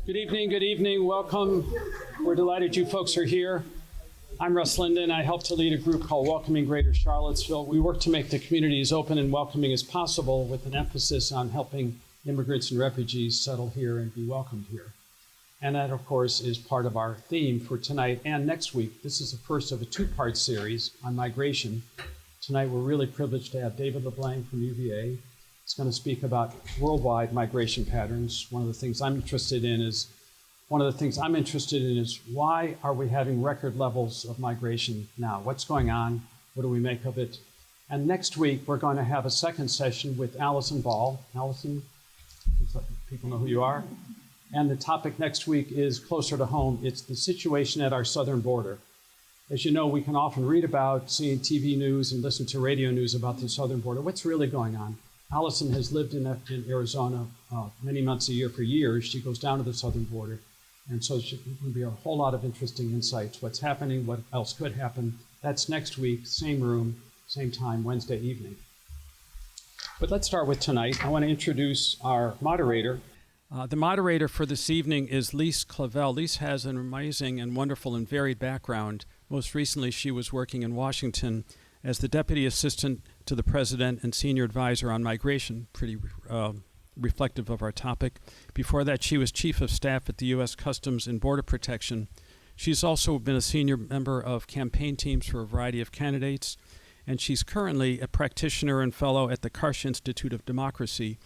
Good evening, welcome. We're delighted you folks are here. I'm Russ Linden. I help to lead a group called Welcoming Greater Charlottesville. We work to make the community as open and welcoming as possible with an emphasis on helping immigrants and refugees settle here and be welcomed here. And that, of course, is part of our theme for tonight and next week. This is the first of a two-part series on migration. Tonight, we're really privileged to have David Leblang from UVA. He's going to speak about worldwide migration patterns. One of the things I'm interested in is why are we having record levels of migration now? What's going on? What do we make of it? And next week, we're going to have a second session with Allison Ball. Allison, people know who you are. And the topic next week is closer to home. It's the situation at our southern border. As you know, we can often read about, see TV news and listen to radio news about the southern border. What's really going on? Allison has lived in Arizona many months a year for years. She goes down to the southern border. And so there will be a whole lot of interesting insights. What's happening, what else could happen. That's next week, same room, same time, Wednesday evening. But let's start with tonight. I want to introduce our moderator. The moderator for this evening is Lise Clavel. Lise has an amazing and wonderful and varied background. Most recently, she was working in Washington as the Deputy Assistant to the President and Senior Advisor on Migration, pretty reflective of our topic. Before that, she was Chief of Staff at the U.S. Customs and Border Protection. She's also been a senior member of campaign teams for a variety of candidates, and she's currently a practitioner and fellow at the Karsh Institute of Democracy.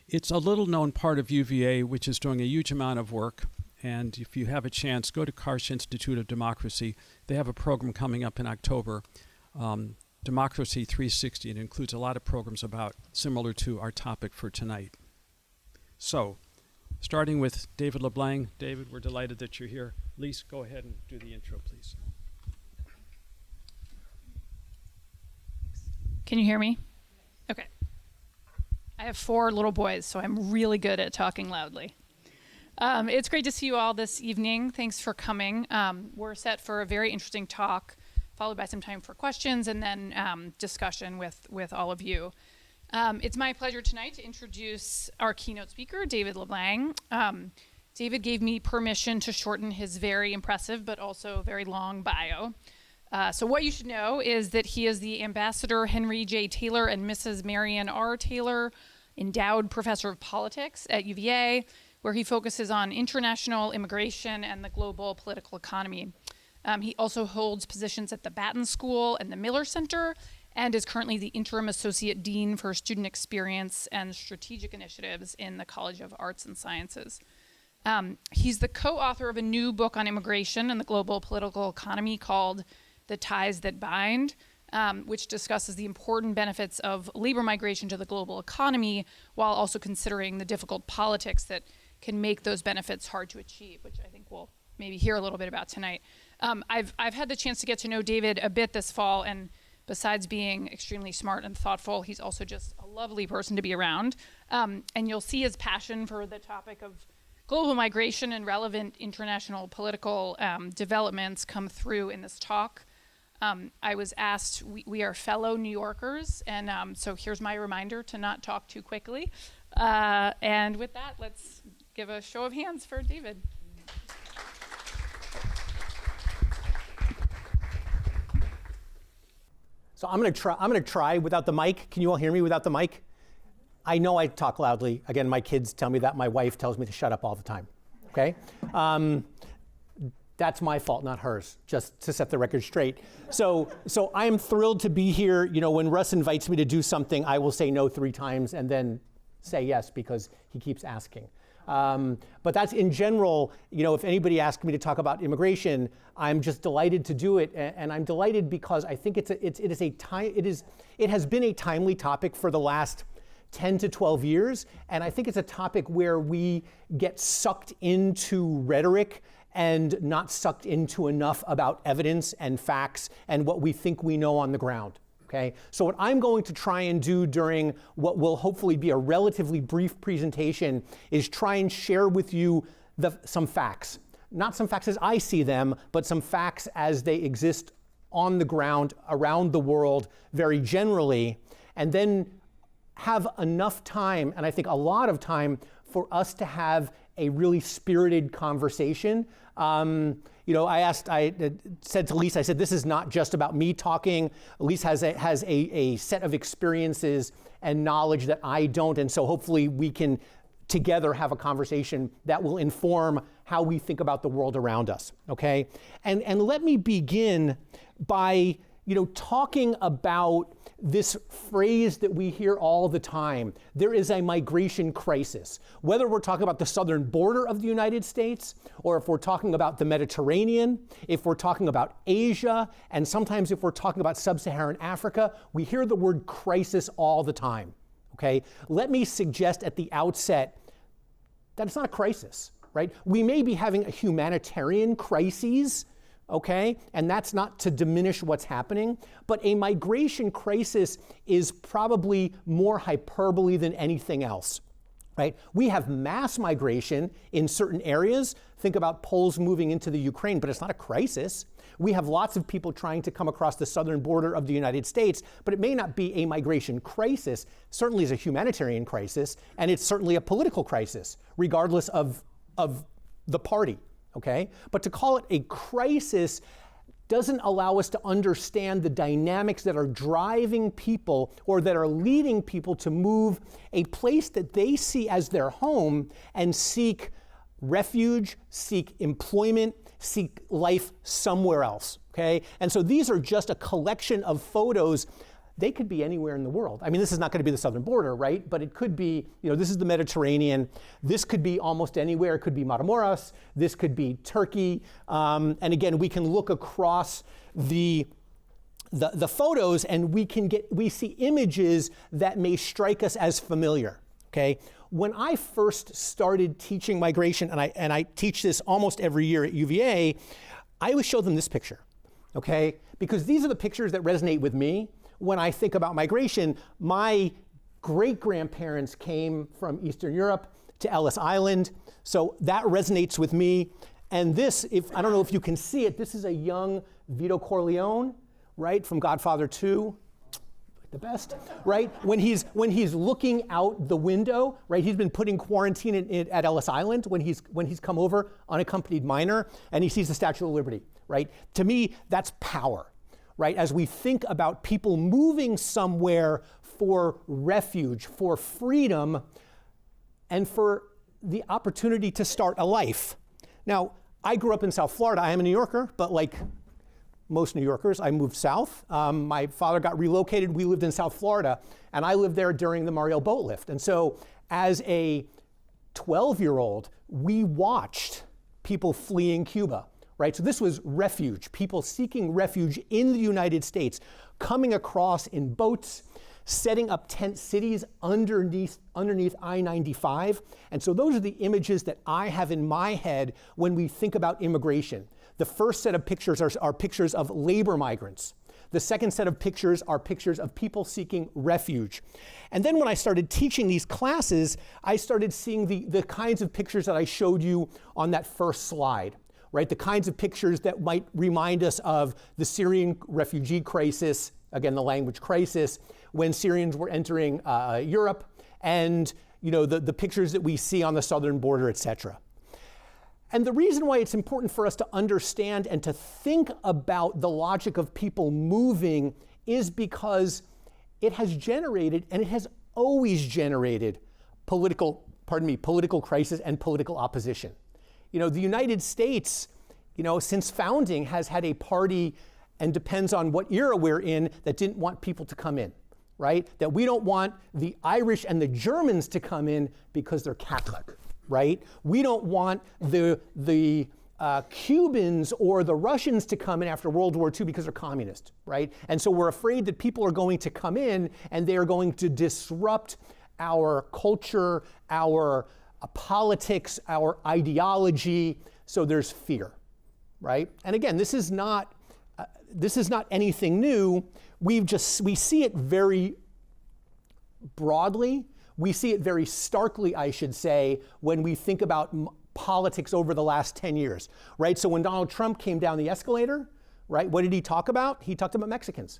It's a little-known part of UVA, which is doing a huge amount of work. And if you have a chance, go to Karsh Institute of Democracy. They have a program coming up in October, Democracy 360. It includes a lot of programs similar to our topic for tonight. So, starting with David Leblang. David, we're delighted that you're here. Lise, go ahead and do the intro, please. Can you hear me? Okay. I have 4 little boys, so I'm really good at talking loudly. It's great to see you all this evening. Thanks for coming. We're set for a very interesting talk, followed by some time for questions and then discussion with all of you. It's my pleasure tonight to introduce our keynote speaker, David Leblang. David gave me permission to shorten his very impressive but also very long bio. So what you should know is that he is the Ambassador Henry J. Taylor and Mrs. Marian R. Taylor Endowed Professor of Politics at UVA, where he focuses on international immigration and the global political economy. He also holds positions at the Batten School and the Miller Center, and is currently the Interim Associate Dean for Student Experience and Strategic Initiatives in the College of Arts and Sciences. He's the co-author of a new book on immigration and the global political economy called The Ties That Bind, which discusses the important benefits of labor migration to the global economy while also considering the difficult politics that can make those benefits hard to achieve, which I think we'll maybe hear a little bit about tonight. I've had the chance to get to know David a bit this fall, and besides being extremely smart and thoughtful, he's also just a lovely person to be around. And you'll see his passion for the topic of global migration and relevant international political developments come through in this talk. I was asked, we are fellow New Yorkers, and so here's my reminder to not talk too quickly. And with that, let's give a show of hands for David. So I'm going to try without the mic. Can you all hear me without the mic? I know I talk loudly. Again, my kids tell me that. My wife tells me to shut up all the time. Okay? That's my fault, not hers, just to set the record straight. So I am thrilled to be here. You know, when Russ invites me to do something, I will say no 3 times and then say yes because he keeps asking. But that's in general, you know, if anybody asked me to talk about immigration, I'm just delighted to do it. And I'm delighted because I think it has been a timely topic for the last 10 to 12 years. And I think it's a topic where we get sucked into rhetoric and not sucked into enough about evidence and facts and what we think we know on the ground. Okay? So what I'm going to try and do during what will hopefully be a relatively brief presentation is try and share with you some facts. Not some facts as I see them, but some facts as they exist on the ground around the world very generally, and then have enough time, and I think a lot of time, for us to have a really spirited conversation. I said to Lisa, I said, this is not just about me talking. Lisa has a set of experiences and knowledge that I don't, and so hopefully we can together have a conversation that will inform how we think about the world around us, okay? And let me begin by, talking about this phrase that we hear all the time. There is a migration crisis. Whether we're talking about the southern border of the United States, or if we're talking about the Mediterranean, if we're talking about Asia, and sometimes if we're talking about sub-Saharan Africa, we hear the word crisis all the time, okay? Let me suggest at the outset that it's not a crisis, right? We may be having a humanitarian crisis, okay? And that's not to diminish what's happening, but a migration crisis is probably more hyperbole than anything else, right? We have mass migration in certain areas. Think about Poles moving into the Ukraine, but it's not a crisis. We have lots of people trying to come across the southern border of the United States, but it may not be a migration crisis. Certainly is a humanitarian crisis, and it's certainly a political crisis, regardless of the party. Okay? But to call it a crisis doesn't allow us to understand the dynamics that are driving people or that are leading people to move a place that they see as their home and seek refuge, seek employment, seek life somewhere else. Okay? And so these are just a collection of photos. They could be anywhere in the world. I mean, this is not going to be the southern border, right? But it could be, this is the Mediterranean. This could be almost anywhere. It could be Matamoros. This could be Turkey. And again, we can look across the photos and we see images that may strike us as familiar, okay? When I first started teaching migration, and I teach this almost every year at UVA, I always show them this picture, okay? Because these are the pictures that resonate with me. When I think about migration, my great-grandparents came from Eastern Europe to Ellis Island, so that resonates with me. And this, I don't know if you can see it, this is a young Vito Corleone, right, from Godfather 2, the best, right? When he's looking out the window, right, he's been put in quarantine at Ellis Island when he's come over, unaccompanied minor, and he sees the Statue of Liberty, right? To me, that's power. Right, as we think about people moving somewhere for refuge, for freedom, and for the opportunity to start a life. Now, I grew up in South Florida. I am a New Yorker, but like most New Yorkers, I moved south. My father got relocated. We lived in South Florida, and I lived there during the Mariel boat lift. And so as a 12-year-old, we watched people fleeing Cuba. Right, so this was refuge, people seeking refuge in the United States, coming across in boats, setting up tent cities underneath I-95. And so those are the images that I have in my head when we think about immigration. The first set of pictures are pictures of labor migrants. The second set of pictures are pictures of people seeking refuge. And then when I started teaching these classes, I started seeing the kinds of pictures that I showed you on that first slide. Right, the kinds of pictures that might remind us of the Syrian refugee crisis, again, the language crisis, when Syrians were entering Europe, and the pictures that we see on the southern border, et cetera. And the reason why it's important for us to understand and to think about the logic of people moving is because it has generated, and it has always generated, political crisis and political opposition. The United States, since founding has had a party, and depends on what era we're in, that didn't want people to come in, right? That we don't want the Irish and the Germans to come in because they're Catholic, right? We don't want the Cubans or the Russians to come in after World War II because they're communist, right? And so we're afraid that people are going to come in and they are going to disrupt our culture, our politics, our ideology, so there's fear, right? And again, this is not anything new. We see it very broadly. We see it very starkly, I should say, when we think about politics over the last 10 years, right? So when Donald Trump came down the escalator, right, what did he talk about? He talked about Mexicans,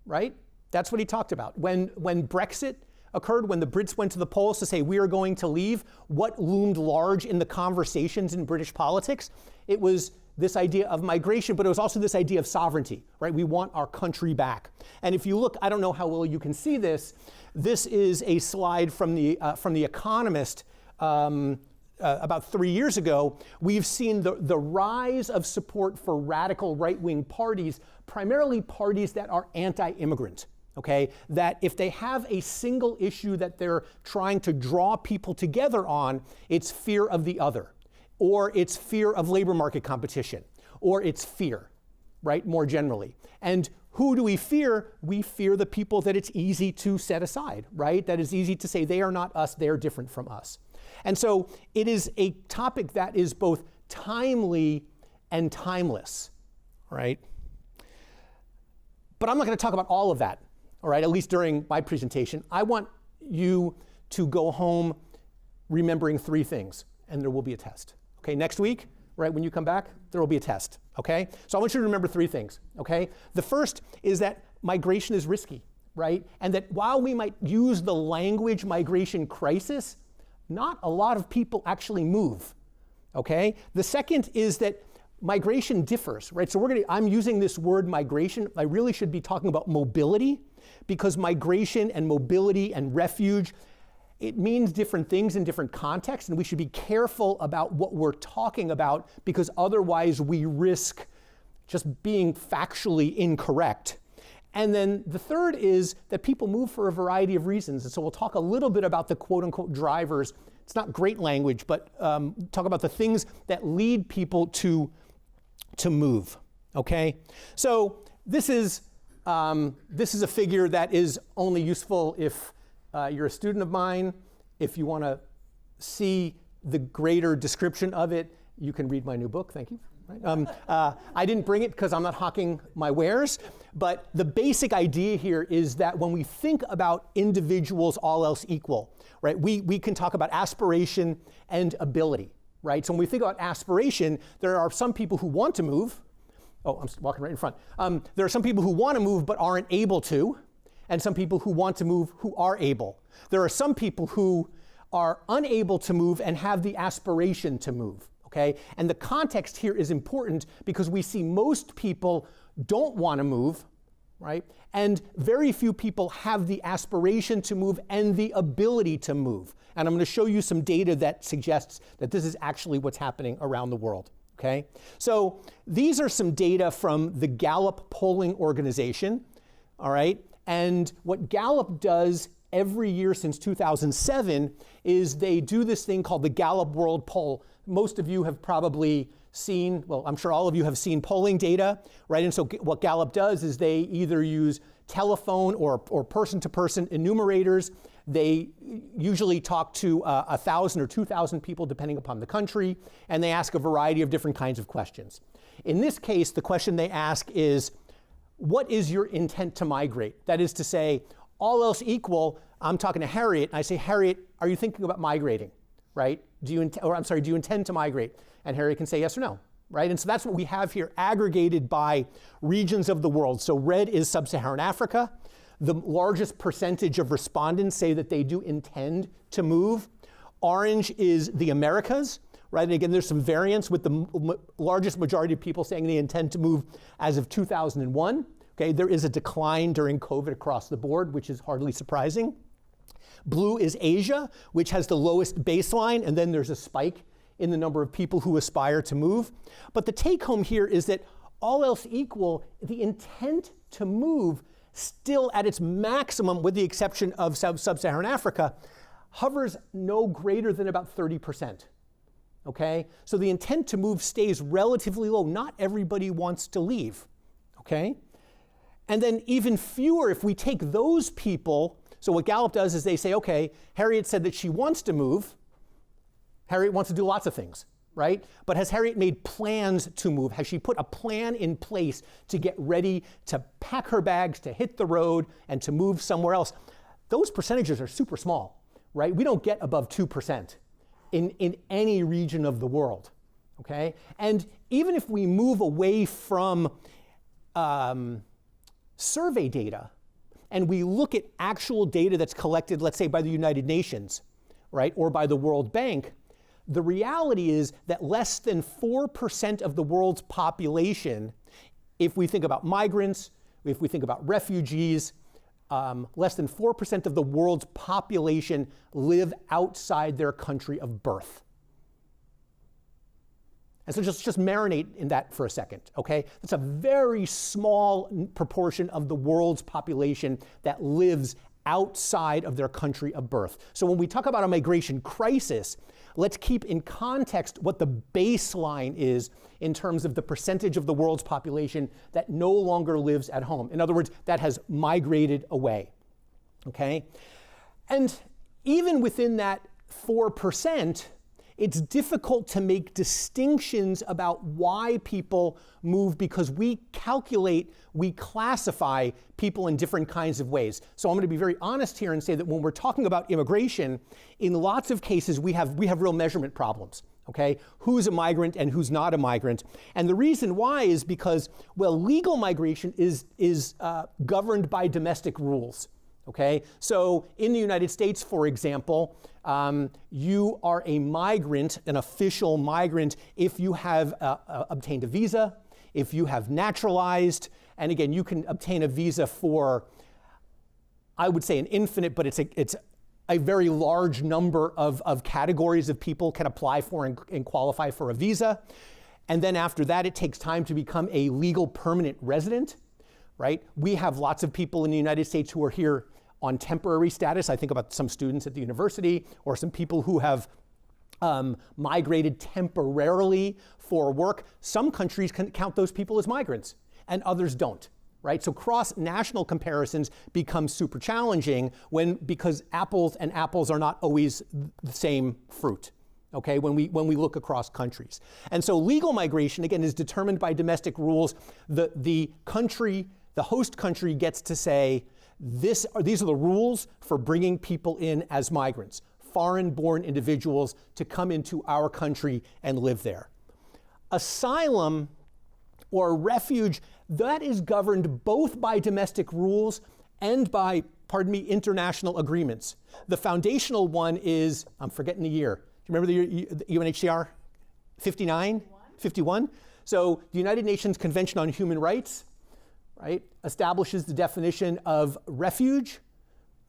right? That's what he talked about. When Brexit occurred when the Brits went to the polls to say we are going to leave, what loomed large in the conversations in British politics? It was this idea of migration, but it was also this idea of sovereignty, right? We want our country back. And if you look, I don't know how well you can see this. This is a slide from the Economist about 3 years ago. We've seen the rise of support for radical right-wing parties, primarily parties that are anti-immigrant. Okay, that if they have a single issue that they're trying to draw people together on, it's fear of the other, or it's fear of labor market competition, or it's fear, right, more generally. And who do we fear? We fear the people that it's easy to set aside, right? That is easy to say they are not us, they are different from us. And so it is a topic that is both timely and timeless, right? But I'm not going to talk about all of that. All right, at least during my presentation. I want you to go home remembering 3 things, and there will be a test. Okay, next week, right, when you come back, there will be a test, okay? So I want you to remember 3 things, okay? The first is that migration is risky, right? And that while we might use the language migration crisis, not a lot of people actually move, okay? The second is that migration differs, right? So I'm using this word migration. I really should be talking about mobility, because migration and mobility and refuge, it means different things in different contexts, and we should be careful about what we're talking about, because otherwise we risk just being factually incorrect. And then the third is that people move for a variety of reasons. And so we'll talk a little bit about the quote unquote drivers. It's not great language, but talk about the things that lead people to move, okay? So this is a figure that is only useful if you're a student of mine. If you want to see the greater description of it, you can read my new book. Thank you. Right? I didn't bring it because I'm not hawking my wares, but the basic idea here is that when we think about individuals all else equal, right, we can talk about aspiration and ability, right? So when we think about aspiration, there are some people who want to move. Oh, I'm walking right in front. There are some people who want to move but aren't able to, and some people who want to move who are able. There are some people who are unable to move and have the aspiration to move, okay? And the context here is important because we see most people don't want to move, right? And very few people have the aspiration to move and the ability to move. And I'm going to show you some data that suggests that this is actually what's happening around the world. Okay, so these are some data from the Gallup polling organization, all right? And what Gallup does every year since 2007 is they do this thing called the Gallup World Poll. Most of you have probably seen, well, I'm sure all of you have seen polling data, right? And so what Gallup does is they either use telephone or person-to-person enumerators. They usually talk to 1,000 or 2,000 people, depending upon the country, and they ask a variety of different kinds of questions. In this case, the question they ask is, what is your intent to migrate? That is to say, all else equal, I'm talking to Harriet, and I say, Harriet, are you thinking about migrating, right? Do you intend to migrate? And Harriet can say yes or no, right? And so that's what we have here, aggregated by regions of the world. So red is sub-Saharan Africa. The largest percentage of respondents say that they do intend to move. Orange is the Americas, right? And again, there's some variance with the largest majority of people saying they intend to move as of 2001. Okay, there is a decline during COVID across the board, which is hardly surprising. Blue is Asia, which has the lowest baseline, and then there's a spike in the number of people who aspire to move. But the take home here is that all else equal, the intent to move still at its maximum, with the exception of sub-Saharan Africa, hovers no greater than about 30%, okay? So the intent to move stays relatively low. Not everybody wants to leave, okay? And then even fewer, if we take those people, so what Gallup does is they say, okay, Harriet said that she wants to move. Harriet wants to do lots of things, right? But has Harriet made plans to move? Has she put a plan in place to get ready to pack her bags, to hit the road, and to move somewhere else? Those percentages are super small, right? We don't get above 2% in any region of the world, okay? And even if we move away from survey data, and we look at actual data that's collected, let's say by the United Nations, right, or by the World Bank, the reality is that less than 4% of the world's population, if we think about migrants, if we think about refugees, less than 4% of the world's population live outside their country of birth. And so just marinate in that for a second, okay? That's a very small proportion of the world's population that lives outside of their country of birth. So when we talk about a migration crisis, let's keep in context what the baseline is in terms of the percentage of the world's population that no longer lives at home. In other words, that has migrated away, okay? And even within that 4%, it's difficult to make distinctions about why people move because we classify people in different kinds of ways. So I'm going to be very honest here and say that when we're talking about immigration, in lots of cases we have real measurement problems. Okay, who's a migrant and who's not a migrant? And the reason why is because, well, legal migration is governed by domestic rules. Okay, so in the United States, for example, you are a migrant, an official migrant, if you have obtained a visa, if you have naturalized, and again, you can obtain a visa for, I would say an infinite, but it's a very large number of categories of people can apply for and qualify for a visa. And then after that, it takes time to become a legal permanent resident, right? We have lots of people in the United States who are here on temporary status. I think about some students at the university or some people who have migrated temporarily for work. Some countries can count those people as migrants and others don't, right? So cross-national comparisons become super challenging because apples and apples are not always the same fruit. Okay, when we look across countries. And so legal migration, again, is determined by domestic rules. The host country gets to say, these are the rules for bringing people in as migrants, foreign-born individuals to come into our country and live there. Asylum or refuge, that is governed both by domestic rules and by, international agreements. The foundational one is, I'm forgetting the year. Do you remember the UNHCR? 59? 51? So the United Nations Convention on Human Rights, right, establishes the definition of refuge,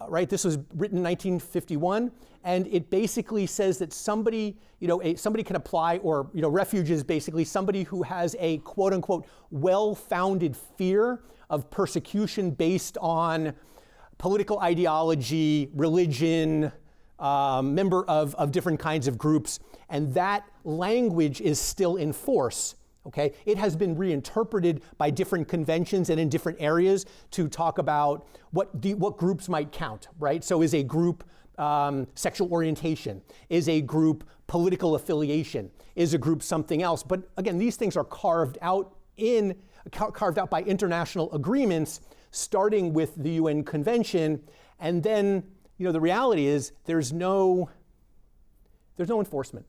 right? This was written in 1951, and it basically says that somebody can apply, or refuge is basically somebody who has a quote unquote well-founded fear of persecution based on political ideology, religion, member of different kinds of groups, and that language is still in force. Okay, it has been reinterpreted by different conventions and in different areas to talk about what groups might count, right? So is a group sexual orientation? Is a group political affiliation? Is a group something else? But again, these things are carved out by international agreements, starting with the UN Convention, and then the reality is there's no enforcement.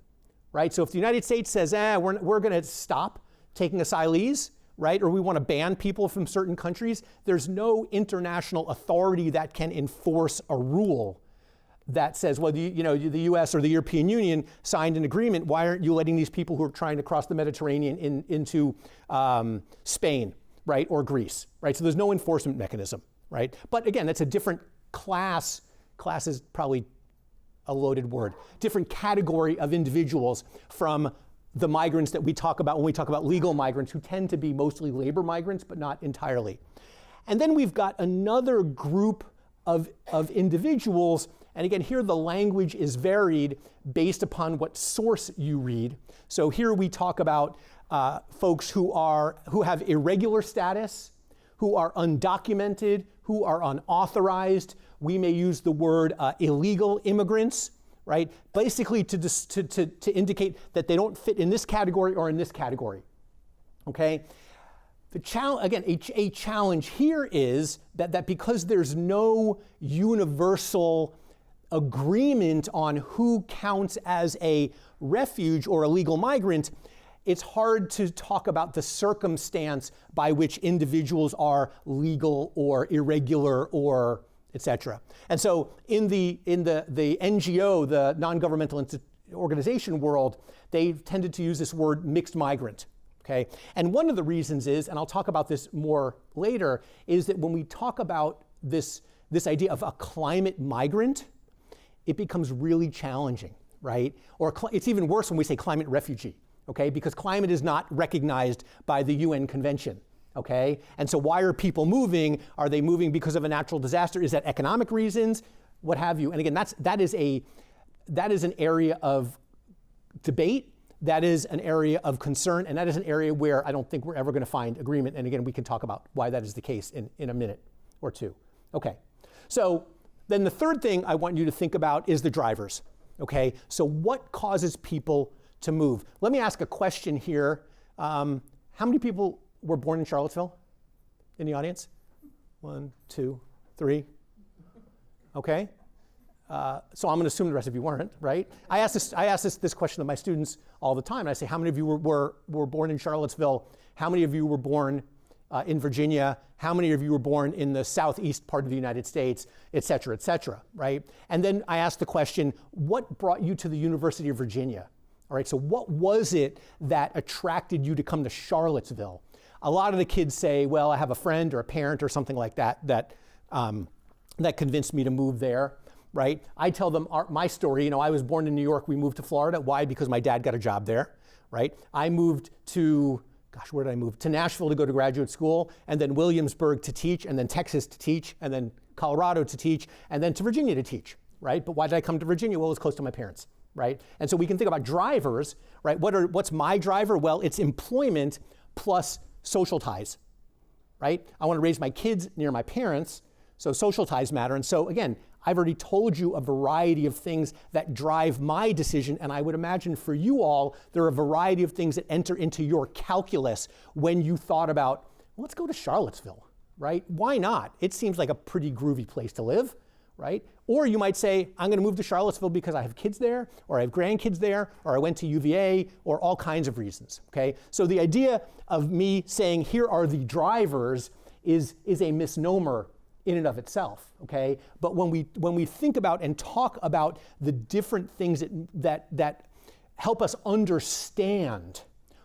Right? So if the United States says, we're going to stop taking asylees, right, or we want to ban people from certain countries, there's no international authority that can enforce a rule that says, well, the U.S. or the European Union signed an agreement. Why aren't you letting these people who are trying to cross the Mediterranean into Spain, right, or Greece, right? So there's no enforcement mechanism, right? But again, that's a different class. Class is probably a loaded word, different category of individuals from the migrants that we talk about when we talk about legal migrants, who tend to be mostly labor migrants, but not entirely. And then we've got another group of individuals, and again, here the language is varied based upon what source you read. So here we talk about folks who have irregular status, who are undocumented, who are unauthorized. We may use the word illegal immigrants, right? Basically to indicate that they don't fit in this category or in this category, okay? A challenge here is that because there's no universal agreement on who counts as a refuge or a legal migrant, it's hard to talk about the circumstance by which individuals are legal or irregular or et cetera. And so in the NGO, the non-governmental organization world, they've tended to use this word mixed migrant. Okay? And one of the reasons is, and I'll talk about this more later, is that when we talk about this idea of a climate migrant, it becomes really challenging, right? Or it's even worse when we say climate refugee, okay? Because climate is not recognized by the UN Convention, okay? And so why are people moving? Are they moving because of a natural disaster? Is that economic reasons? What have you? And again, that is an area of debate. That is an area of concern, and that is an area where I don't think we're ever going to find agreement. And again, we can talk about why that is the case in a minute or two. Okay, so then the third thing I want you to think about is the drivers. Okay, so what causes people to move? Let me ask a question here. How many people were born in Charlottesville in the audience? 1, 2, 3. Okay. So I'm going to assume the rest of you weren't, right? I ask this question of my students all the time. And I say, how many of you were born in Charlottesville? How many of you were born in Virginia? How many of you were born in the southeast part of the United States, et cetera, right? And then I ask the question, what brought you to the University of Virginia? All right, so what was it that attracted you to come to Charlottesville? A lot of the kids say, well, I have a friend or a parent or something like that convinced me to move there. Right? I tell them my story. I was born in New York. We moved to Florida. Why? Because my dad got a job there. Right? I moved to, where did I move? To Nashville to go to graduate school, and then Williamsburg to teach, and then Texas to teach, and then Colorado to teach, and then to Virginia to teach. Right? But why did I come to Virginia? Well, it was close to my parents. Right? And so we can think about drivers. Right? What's my driver? Well, it's employment plus social ties. Right? I want to raise my kids near my parents, so social ties matter. And so again, I've already told you a variety of things that drive my decision, and I would imagine for you all, there are a variety of things that enter into your calculus when you thought about, well, let's go to Charlottesville, right? Why not? It seems like a pretty groovy place to live, right? Or you might say, I'm going to move to Charlottesville because I have kids there, or I have grandkids there, or I went to UVA, or all kinds of reasons, okay? So the idea of me saying, here are the drivers is a misnomer in and of itself, okay? But when we think about and talk about the different things that help us understand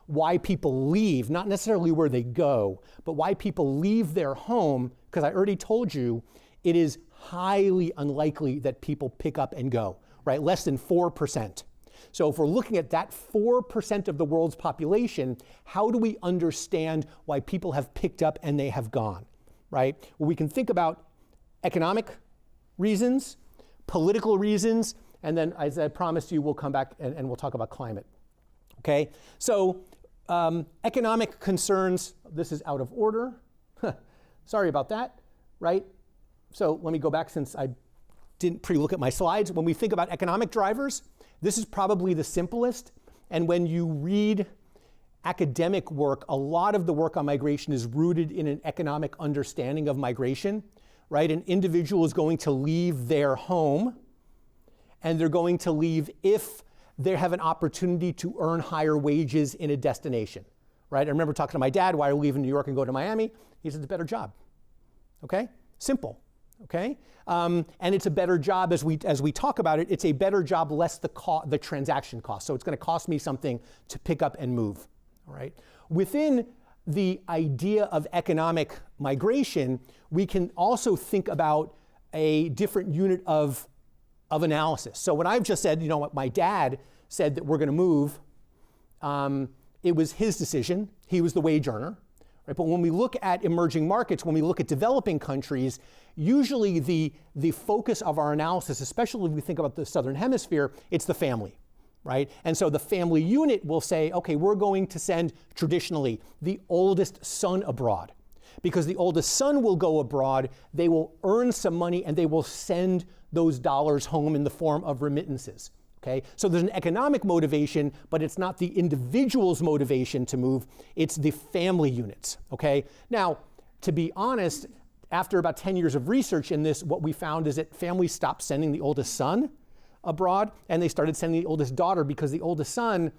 why people leave, not necessarily where they go, but why people leave their home, because I already told you, it is highly unlikely that people pick up and go, right? Less than 4%. So if we're looking at that 4% of the world's population, how do we understand why people have picked up and they have gone? Right? Well, we can think about economic reasons, political reasons, and then, as I promised you, we'll come back and we'll talk about climate. Okay? So, economic concerns, this is out of order. Sorry about that, right? So let me go back since I didn't pre-look at my slides. When we think about economic drivers, this is probably the simplest. And when you read academic work, a lot of the work on migration is rooted in an economic understanding of migration, right? An individual is going to leave their home, and they're going to leave if they have an opportunity to earn higher wages in a destination, right? I remember talking to my dad, why are we leaving New York and go to Miami? He said, it's a better job, okay? Simple, okay? And it's a better job, as we talk about it, it's a better job less the transaction cost. So it's going to cost me something to pick up and move. All right. Within the idea of economic migration, we can also think about a different unit of analysis. So when I've just said, my dad said that we're going to move, it was his decision. He was the wage earner. Right? But when we look at emerging markets, when we look at developing countries, usually the focus of our analysis, especially if we think about the Southern Hemisphere, it's the family. Right? And so the family unit will say, okay, we're going to send traditionally the oldest son abroad. Because the oldest son will go abroad, they will earn some money and they will send those dollars home in the form of remittances. Okay? So there's an economic motivation, but it's not the individual's motivation to move, it's the family units. Okay? Now, to be honest, after about 10 years of research in this, what we found is that families stopped sending the oldest son abroad, and they started sending the oldest daughter because the oldest son,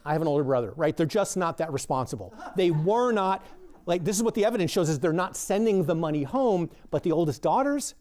I have an older brother, right? They're just not that responsible. They were not, like, this is what the evidence shows, is they're not sending the money home, but the oldest daughters,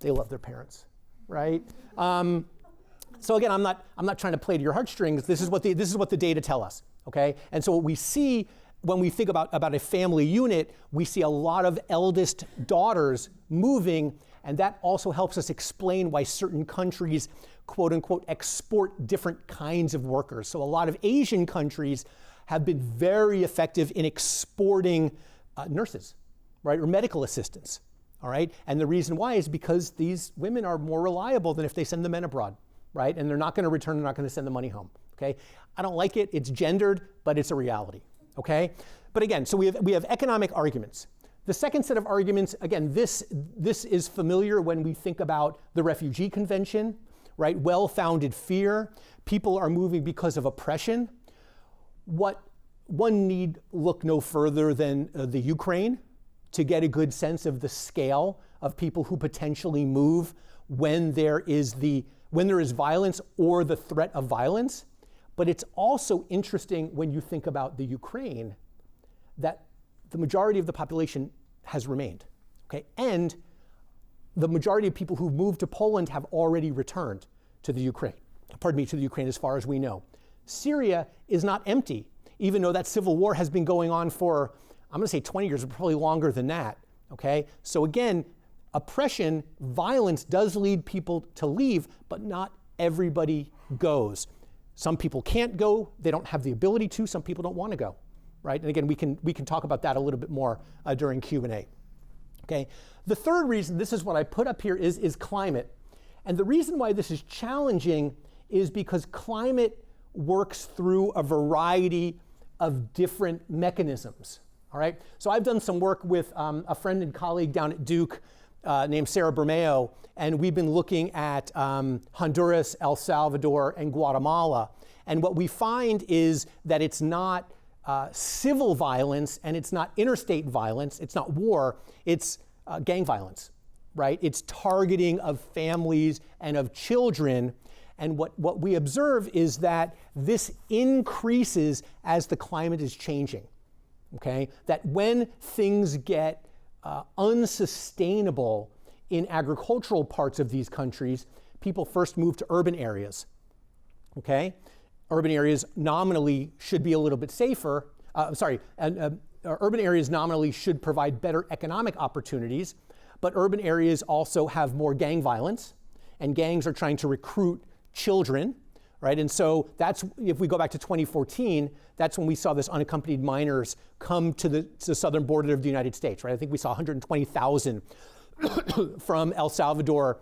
they love their parents, right? So again, I'm not trying to play to your heartstrings. This is what the data tell us, okay? And so what we see when we think about a family unit, we see a lot of eldest daughters moving, and that also helps us explain why certain countries, quote unquote, export different kinds of workers. So a lot of Asian countries have been very effective in exporting nurses, right, or medical assistants, all right? And the reason why is because these women are more reliable than if they send the men abroad, right? And they're not going to return, they're not going to send the money home, okay? I don't like it, it's gendered, but it's a reality, okay? But again, so we have economic arguments. The second set of arguments, again, this is familiar when we think about the Refugee Convention, right? Well-founded fear. People are moving because of oppression. What one need look no further than the Ukraine to get a good sense of the scale of people who potentially move when there is violence or the threat of violence. But it's also interesting when you think about the Ukraine that the majority of the population has remained, okay? And the majority of people who've moved to Poland have already returned to the Ukraine, as far as we know. Syria is not empty, even though that civil war has been going on for, I'm gonna say 20 years, but probably longer than that, okay? So again, oppression, violence does lead people to leave, but not everybody goes. Some people can't go, they don't have the ability to, some people don't wanna go, right? And again, we can talk about that a little bit more during Q&A. Okay. The third reason, this is what I put up here, is climate. And the reason why this is challenging is because climate works through a variety of different mechanisms. All right. So I've done some work with a friend and colleague down at Duke named Sarah Bermeo, and we've been looking at Honduras, El Salvador, and Guatemala. And what we find is that it's not civil violence, and it's not interstate violence, it's not war, it's gang violence, right? It's targeting of families and of children. And what we observe is that this increases as the climate is changing, okay? That when things get unsustainable in agricultural parts of these countries, people first move to urban areas, okay? Urban areas nominally should be a little bit safer. Urban areas nominally should provide better economic opportunities, but urban areas also have more gang violence, and gangs are trying to recruit children, right? And so that's, if we go back to 2014, that's when we saw this unaccompanied minors come to the southern border of the United States, right? I think we saw 120,000 from El Salvador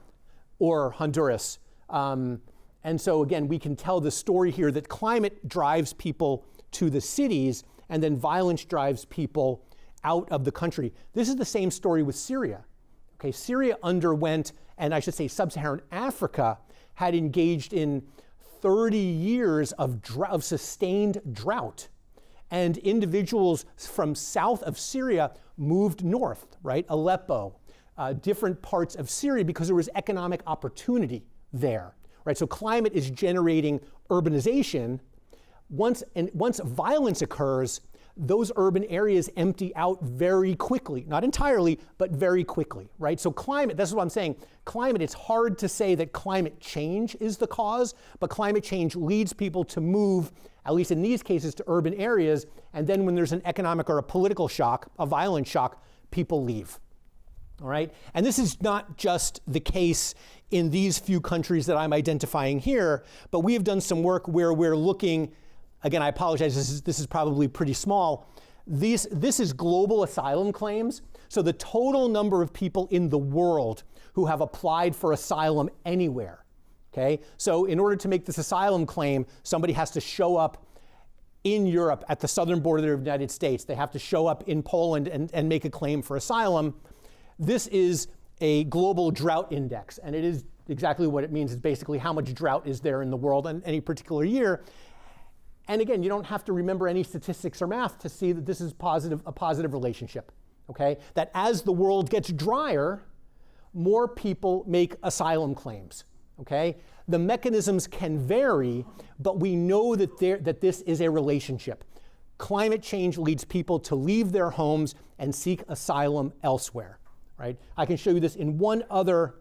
or Honduras. And so again, we can tell the story here that climate drives people to the cities, and then violence drives people out of the country. This is the same story with Syria. Okay, Syria underwent, and I should say sub-Saharan Africa had engaged in 30 years of sustained drought. And individuals from south of Syria moved north, right? Aleppo, different parts of Syria, because there was economic opportunity there. Right, so climate is generating urbanization. Once violence occurs, those urban areas empty out very quickly. Not entirely, but very quickly, right? So climate, that's what I'm saying. Climate, it's hard to say that climate change is the cause, but climate change leads people to move, at least in these cases, to urban areas. And then when there's an economic or a political shock, a violent shock, people leave. All right, and this is not just the case in these few countries that I'm identifying here, but we have done some work where we're looking, again, I apologize, this is probably pretty small. This is global asylum claims. So the total number of people in the world who have applied for asylum anywhere, okay? So in order to make this asylum claim, somebody has to show up in Europe at the southern border of the United States. They have to show up in Poland and make a claim for asylum. This is a global drought index, and it is exactly what it means. It's basically how much drought is there in the world in any particular year. And again, you don't have to remember any statistics or math to see that this is a positive relationship, okay? That as the world gets drier, more people make asylum claims, okay? the mechanisms can vary, but we know that this is a relationship. Climate change leads people to leave their homes and seek asylum elsewhere, right? I can show you this in one other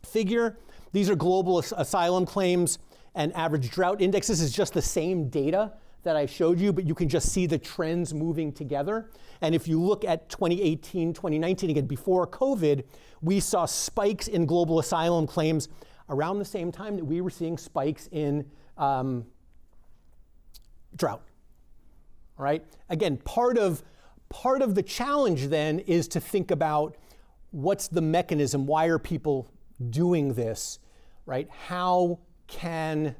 figure. These are global asylum claims and average drought index. This is just the same data that I showed you, but you can just see the trends moving together. And if you look at 2018, 2019, again, before COVID, we saw spikes in global asylum claims around the same time that we were seeing spikes in drought. All right? Again, part of the challenge then is to think about what's the mechanism, why are people doing this, right? How can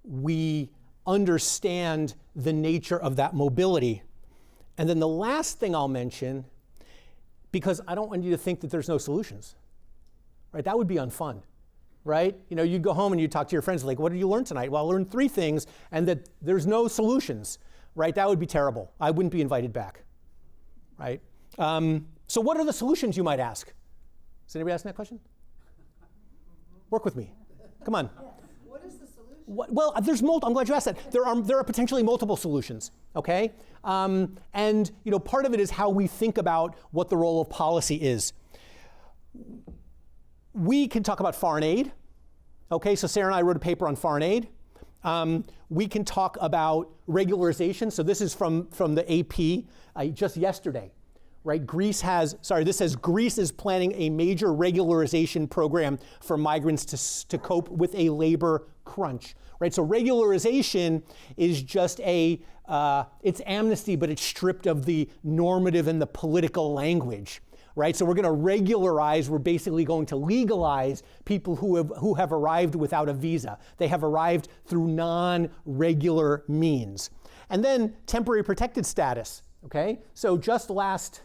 we understand the nature of that mobility? And then the last thing I'll mention, because I don't want you to think that there's no solutions, right? That would be unfun, right? You know, you'd go home and you'd talk to your friends like, what did you learn tonight? Well, I learned 3 things and that there's no solutions, right? That would be terrible. I wouldn't be invited back, right? So what are the solutions, you might ask? Is anybody asking that question? Work with me. Come on. What is the solution? Well, there's I'm glad you asked that. There are potentially multiple solutions, okay? And you know, part of it is how we think about what the role of policy is. We can talk about foreign aid, okay? So Sarah and I wrote a paper on foreign aid. We can talk about regularization. So this is from the AP just yesterday, right? This says Greece is planning a major regularization program for migrants to cope with a labor crunch, right? So regularization is just it's amnesty, but it's stripped of the normative and the political language, right? So we're going to regularize, we're basically going to legalize people who have arrived without a visa. They have arrived through non-regular means. And then temporary protected status, okay? So just last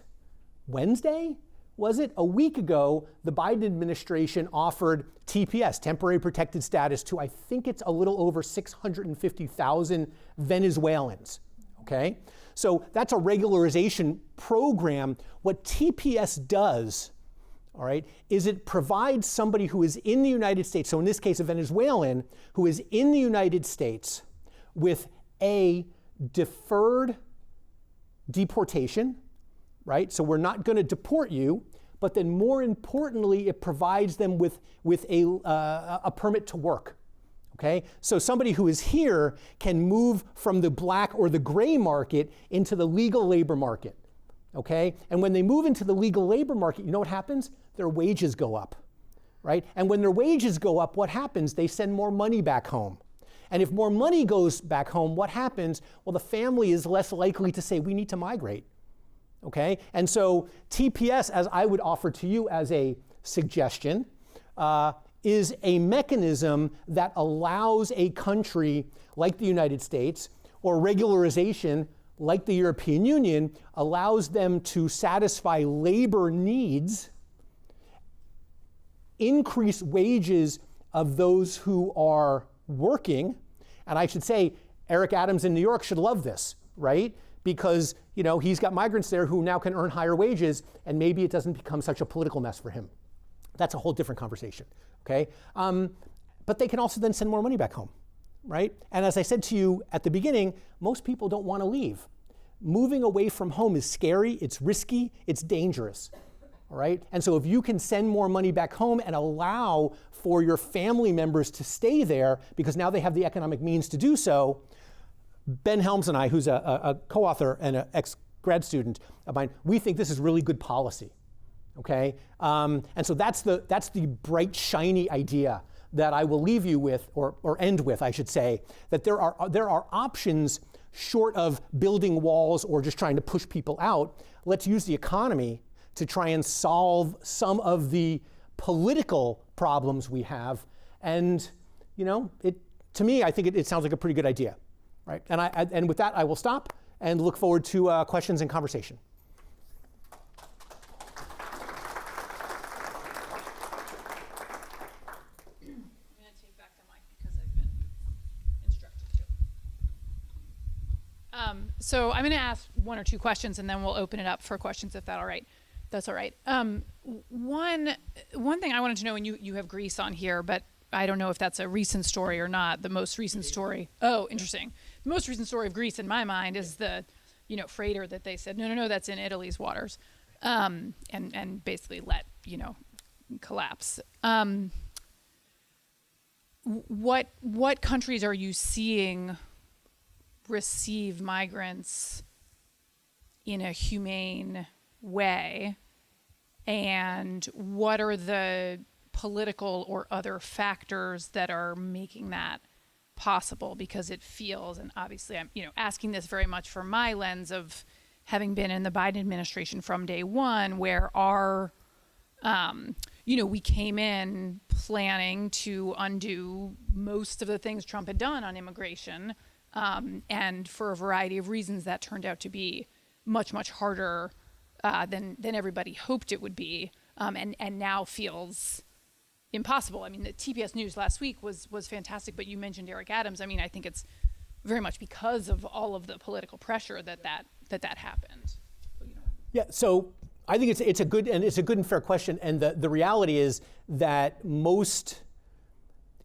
Wednesday, was it? A week ago, the Biden administration offered TPS, temporary protected status, to I think it's a little over 650,000 Venezuelans, okay? So that's a regularization program. What TPS does, all right, is it provides somebody who is in the United States, so in this case a Venezuelan, who is in the United States with a deferred deportation, right? So we're not going to deport you, but then more importantly, it provides them with a permit to work. Okay, so somebody who is here can move from the black or the gray market into the legal labor market, okay? And when they move into the legal labor market, you know what happens? Their wages go up, right? And when their wages go up, what happens? They send more money back home. And if more money goes back home, what happens? Well, the family is less likely to say, we need to migrate, okay? And so TPS, as I would offer to you as a suggestion, is a mechanism that allows a country like the United States, or regularization like the European Union, allows them to satisfy labor needs, increase wages of those who are working. And I should say, Eric Adams in New York should love this, right? Because, you know, he's got migrants there who now can earn higher wages, and maybe it doesn't become such a political mess for him. That's a whole different conversation, okay? But they can also then send more money back home, right? And as I said to you at the beginning, most people don't want to leave. Moving away from home is scary, it's risky, it's dangerous, all right? And so if you can send more money back home and allow for your family members to stay there because now they have the economic means to do so, Ben Helms and I, who's a co-author and an ex-grad student of mine, we think this is really good policy. Okay, and so that's the bright, shiny idea that I will leave you with, or end with, I should say, that there are options short of building walls or just trying to push people out. Let's use the economy to try and solve some of the political problems we have. And you know, to me, I think it sounds like a pretty good idea, right? And with that, I will stop and look forward to questions and conversation. So I'm going to ask 1 or 2 questions, and then we'll open it up for questions if that's all right. One thing I wanted to know, and you have Greece on here, but I don't know if that's a recent story or not. The most recent story. Oh, interesting. The most recent story of Greece in my mind is the, freighter that they said, no, that's in Italy's waters, and basically let, collapse. What countries are you seeing receive migrants in a humane way, and what are the political or other factors that are making that possible? Because it feels, and obviously I'm asking this very much from my lens of having been in the Biden administration from day one, where our we came in planning to undo most of the things Trump had done on immigration, and for a variety of reasons that turned out to be much, much harder than everybody hoped it would be, and now feels impossible. I mean, the TPS news last week was fantastic, but you mentioned Eric Adams. I mean, I think it's very much because of all of the political pressure that happened. Yeah, so I think it's a good and fair question, and the reality is that most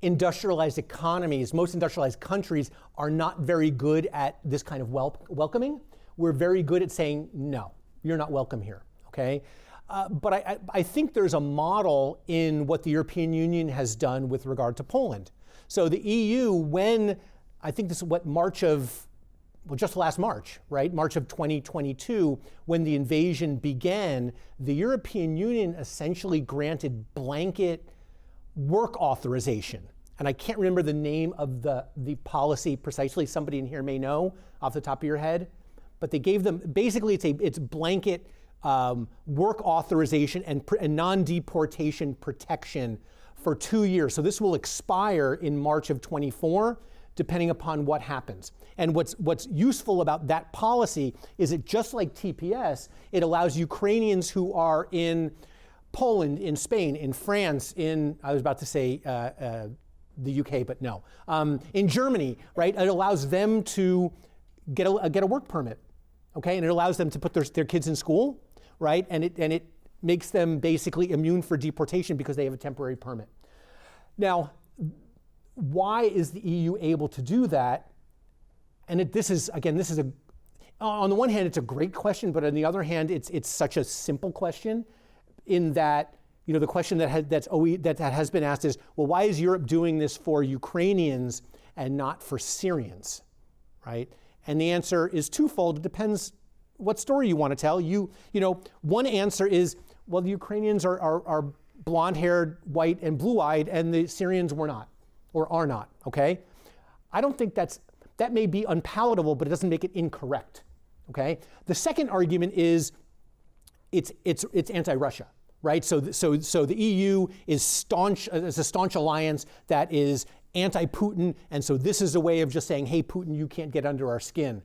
industrialized economies, most industrialized countries are not very good at this kind of welcoming. We're very good at saying, no, you're not welcome here, okay? But I think there's a model in what the European Union has done with regard to Poland. So the EU, when, I think this is what just last March, right? March of 2022, when the invasion began, the European Union essentially granted blanket work authorization. And I can't remember the name of the policy precisely. Somebody in here may know off the top of your head. But they gave them, basically it's blanket work authorization and non-deportation protection for 2 years. So this will expire in March of 24, depending upon what happens. And what's useful about that policy is it, just like TPS, it allows Ukrainians who are in Poland, in Spain, in France, I was about to say the UK, but no, in Germany, right? It allows them to get a work permit, okay? And it allows them to put their kids in school, right? And it makes them basically immune for deportation because they have a temporary permit. Now, why is the EU able to do that? And this is on the one hand, it's a great question, but on the other hand, it's such a simple question, in that, the question that has been asked is, well, why is Europe doing this for Ukrainians and not for Syrians, right? And the answer is twofold. It depends what story you want to tell. One answer is, well, the Ukrainians are blonde-haired, white, and blue-eyed, and the Syrians were not, or are not, okay? I don't think that may be unpalatable, but it doesn't make it incorrect, okay? The second argument is it's anti-Russia, right? So the EU is a staunch alliance that is anti-Putin, and so this is a way of just saying, hey, Putin, you can't get under our skin.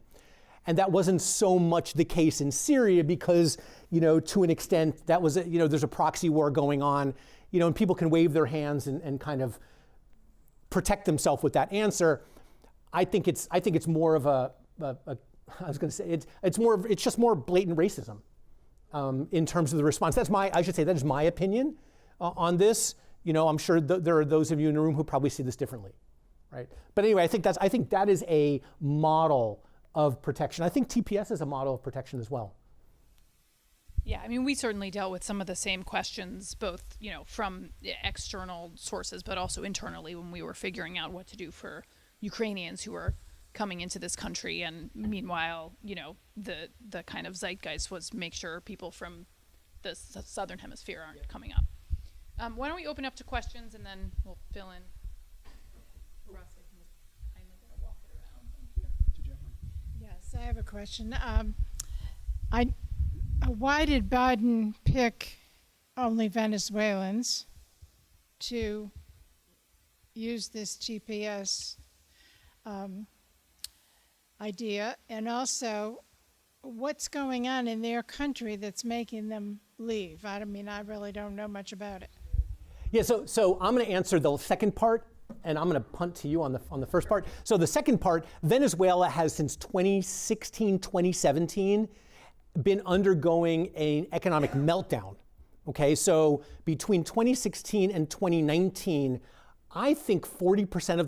And that wasn't so much the case in Syria because, to an extent, that was, there's a proxy war going on, and people can wave their hands and kind of protect themselves with that answer. I think it's more of I was going to say, it's just more blatant racism in terms of the response. That is my opinion on this. I'm sure there are those of you in the room who probably see this differently, right? But anyway, I think that is a model of protection. I think TPS is a model of protection as well. Yeah, I mean, we certainly dealt with some of the same questions, both, from external sources, but also internally when we were figuring out what to do for Ukrainians who are coming into this country. And meanwhile, the kind of zeitgeist was make sure people from the southern hemisphere aren't coming up. Why don't we open up to questions and then we'll fill in. Russ, I can just kindly walk it around. Thank you. Did you have one? Yes, I have a question. Why did Biden pick only Venezuelans to use this GPS idea? And also, what's going on in their country that's making them leave? I really don't know much about it. Yeah, so I'm going to answer the second part, and I'm going to punt to you on the first part. So the second part, Venezuela has since 2016, 2017 been undergoing an economic meltdown. Okay, so between 2016 and 2019, I think 40% of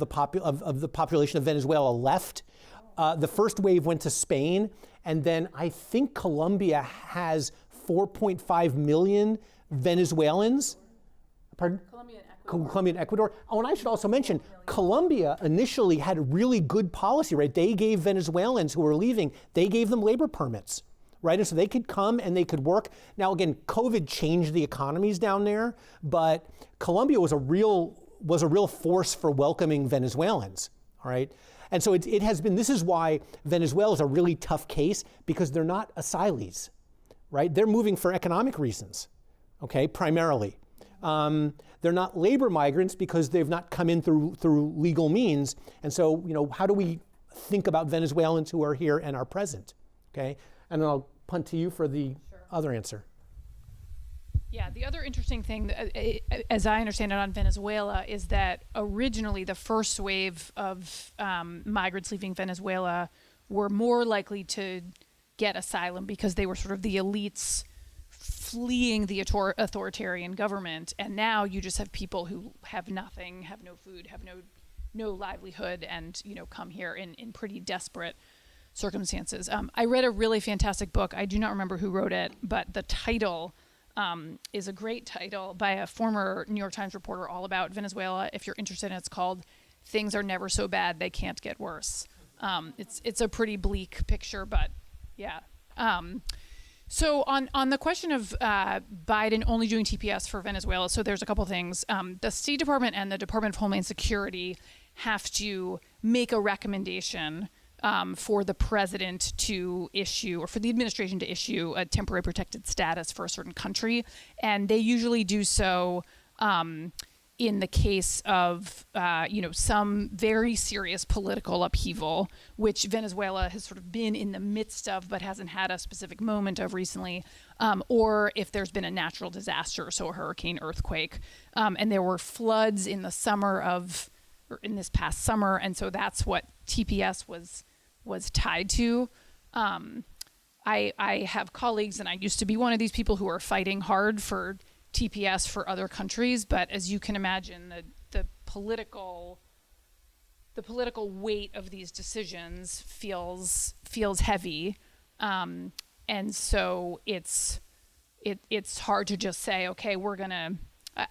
the population of Venezuela left. The first wave went to Spain, and then I think Colombia has 4.5 million Venezuelans. Pardon? Colombia and Ecuador. Oh, and I should also mention, Colombia initially had a really good policy, right? They gave Venezuelans who were leaving, they gave them labor permits, right? And so they could come and they could work. Now, again, COVID changed the economies down there, but Colombia was a real force for welcoming Venezuelans, all right? And so it has been, this is why Venezuela is a really tough case, because they're not asylees, right? They're moving for economic reasons, okay, primarily. They're not labor migrants because they've not come in through legal means. And so, how do we think about Venezuelans who are here and are present, okay? And then I'll punt to you for the other answer. Yeah, the other interesting thing, as I understand it on Venezuela, is that originally the first wave of migrants leaving Venezuela were more likely to get asylum because they were sort of the elites fleeing the authoritarian government. And now you just have people who have nothing, have no food, have no livelihood, and come here in pretty desperate circumstances. I read a really fantastic book. I do not remember who wrote it, but the title is a great title by a former New York Times reporter all about Venezuela. If you're interested, it's called "Things Are Never So Bad They Can't Get Worse." It's a pretty bleak picture, but yeah. So on the question of Biden only doing TPS for Venezuela, so there's a couple things. The State Department and the Department of Homeland Security have to make a recommendation for the president to issue, or for the administration to issue, a temporary protected status for a certain country. And they usually do so in the case of, some very serious political upheaval, which Venezuela has sort of been in the midst of, but hasn't had a specific moment of recently, or if there's been a natural disaster, so a hurricane, earthquake. And there were floods in this past summer, and so that's what TPS was tied to. I have colleagues, and I used to be one of these people who are fighting hard for TPS for other countries, but as you can imagine, the political weight of these decisions feels heavy, and so it's hard to just say, okay, we're gonna.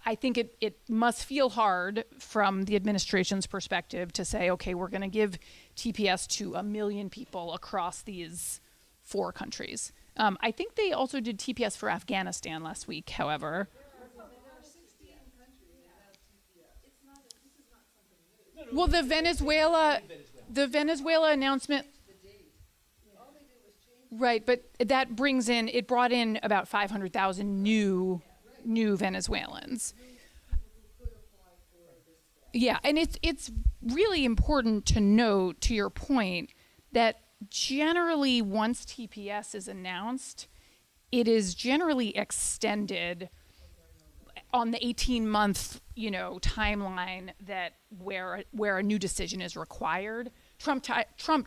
I think it must feel hard from the administration's perspective to say, okay, we're going to give TPS to 1 million people across these 4 countries. I think they also did TPS for Afghanistan last week, however. Well, the Venezuela announcement. Right, but it brought in about 500,000 new Venezuelans. Yeah, and it's really important to note, to your point, that generally once TPS is announced, it is generally extended on the 18-month, timeline that where a new decision is required. Trump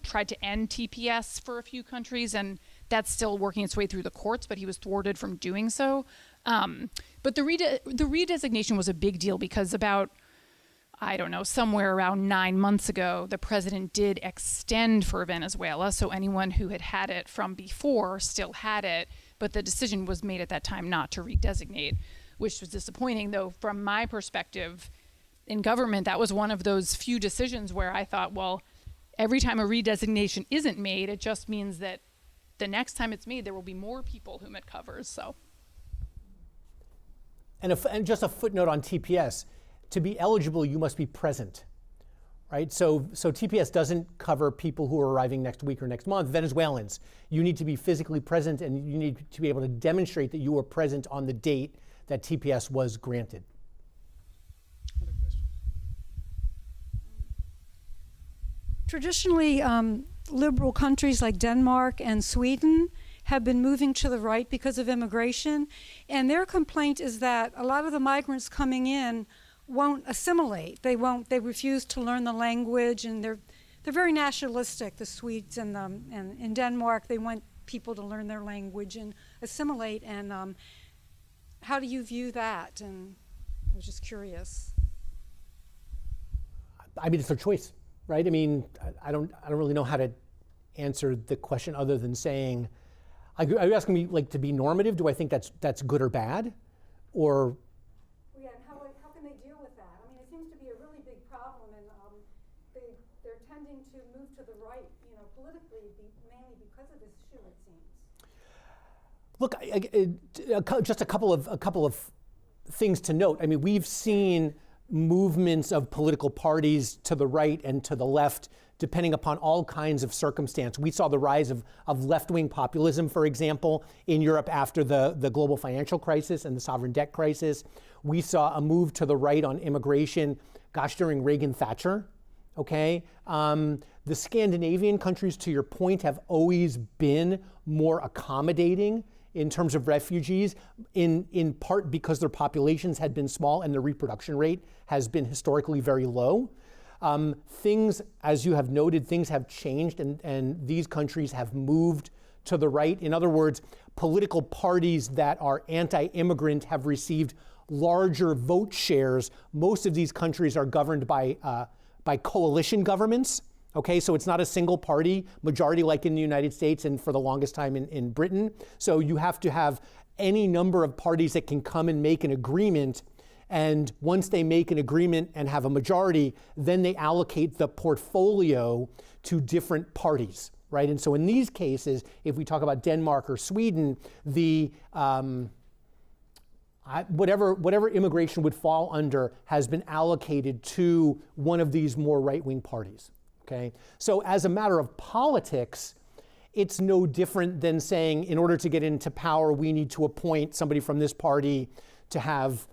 tried to end TPS for a few countries, and that's still working its way through the courts, but he was thwarted from doing so. But the redesignation was a big deal because about, somewhere around 9 months ago, the president did extend for Venezuela. So anyone who had it from before still had it, but the decision was made at that time not to redesignate, which was disappointing, though from my perspective in government, that was one of those few decisions where I thought, well, every time a redesignation isn't made, it just means that the next time it's made, there will be more people whom it covers, so. And just a footnote on TPS, to be eligible, you must be present, right? So TPS doesn't cover people who are arriving next week or next month. Venezuelans, you need to be physically present, and you need to be able to demonstrate that you were present on the date that TPS was granted. Other questions? Traditionally, liberal countries like Denmark and Sweden have been moving to the right because of immigration, and their complaint is that a lot of the migrants coming in won't assimilate. They refuse to learn the language, and they're very nationalistic, the Swedes, and in Denmark they want people to learn their language and assimilate. And how do you view that? And I was just curious. I mean, it's their choice, right? I mean, I don't really know how to answer the question other than saying, are you asking me like to be normative? Do I think that's good or bad, or? Yeah, and how can they deal with that? I mean, it seems to be a really big problem, and they're tending to move to the right, politically, mainly because of this issue, it seems. Look, just a couple of things to note. I mean, we've seen movements of political parties to the right and to the left, depending upon all kinds of circumstance. We saw the rise of left-wing populism, for example, in Europe after the global financial crisis and the sovereign debt crisis. We saw a move to the right on immigration, during Reagan-Thatcher, okay? The Scandinavian countries, to your point, have always been more accommodating in terms of refugees, in part because their populations had been small and the reproduction rate has been historically very low. Things, as you have noted, things have changed, and these countries have moved to the right. In other words, political parties that are anti-immigrant have received larger vote shares. Most of these countries are governed by coalition governments. Okay, so it's not a single party majority like in the United States and for the longest time in Britain. So you have to have any number of parties that can come and make an agreement. And once they make an agreement and have a majority, then they allocate the portfolio to different parties, right? And so in these cases, if we talk about Denmark or Sweden, the whatever immigration would fall under has been allocated to one of these more right-wing parties. Okay? So as a matter of politics, it's no different than saying in order to get into power, we need to appoint somebody from this party to have,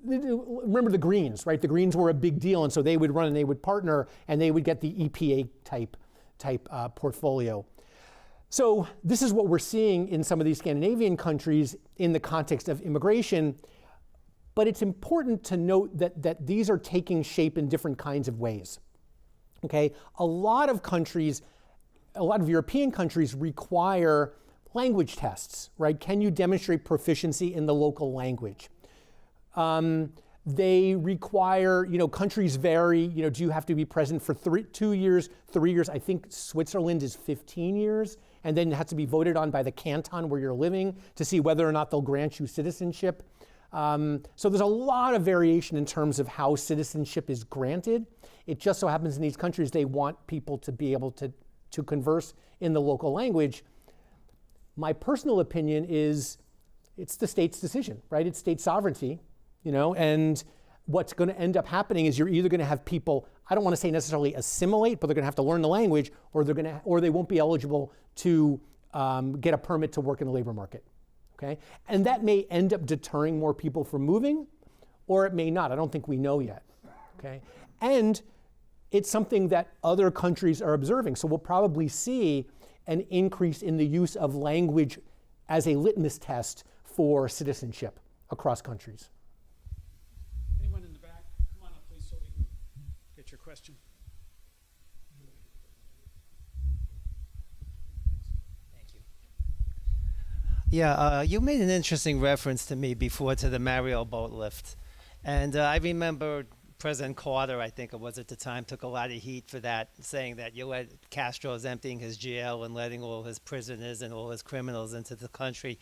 remember the Greens, right? The Greens were a big deal, and so they would run and they would partner and they would get the EPA type portfolio. So this is what we're seeing in some of these Scandinavian countries in the context of immigration, but it's important to note that these are taking shape in different kinds of ways. Okay, a lot of European countries require language tests, right? Can you demonstrate proficiency in the local language? They require, countries vary, do you have to be present for 2 years, 3 years? I think Switzerland is 15 years, and then it has to be voted on by the canton where you're living to see whether or not they'll grant you citizenship. So there's a lot of variation in terms of how citizenship is granted. It just so happens in these countries they want people to be able to converse in the local language. My personal opinion is it's the state's decision, right? It's state sovereignty, and what's going to end up happening is you're either going to have people, I don't want to say necessarily assimilate, but they're going to have to learn the language, or they won't be eligible to get a permit to work in the labor market. Okay? And that may end up deterring more people from moving, or it may not. I don't think we know yet. Okay? And it's something that other countries are observing. So we'll probably see an increase in the use of language as a litmus test for citizenship across countries. Anyone in the back? Come on up, please, so we can get your question. Yeah, you made an interesting reference to me before to the Mariel boat lift. And I remember President Carter, I think it was at the time, took a lot of heat for that, saying that you let Castro's emptying his jail and letting all his prisoners and all his criminals into the country.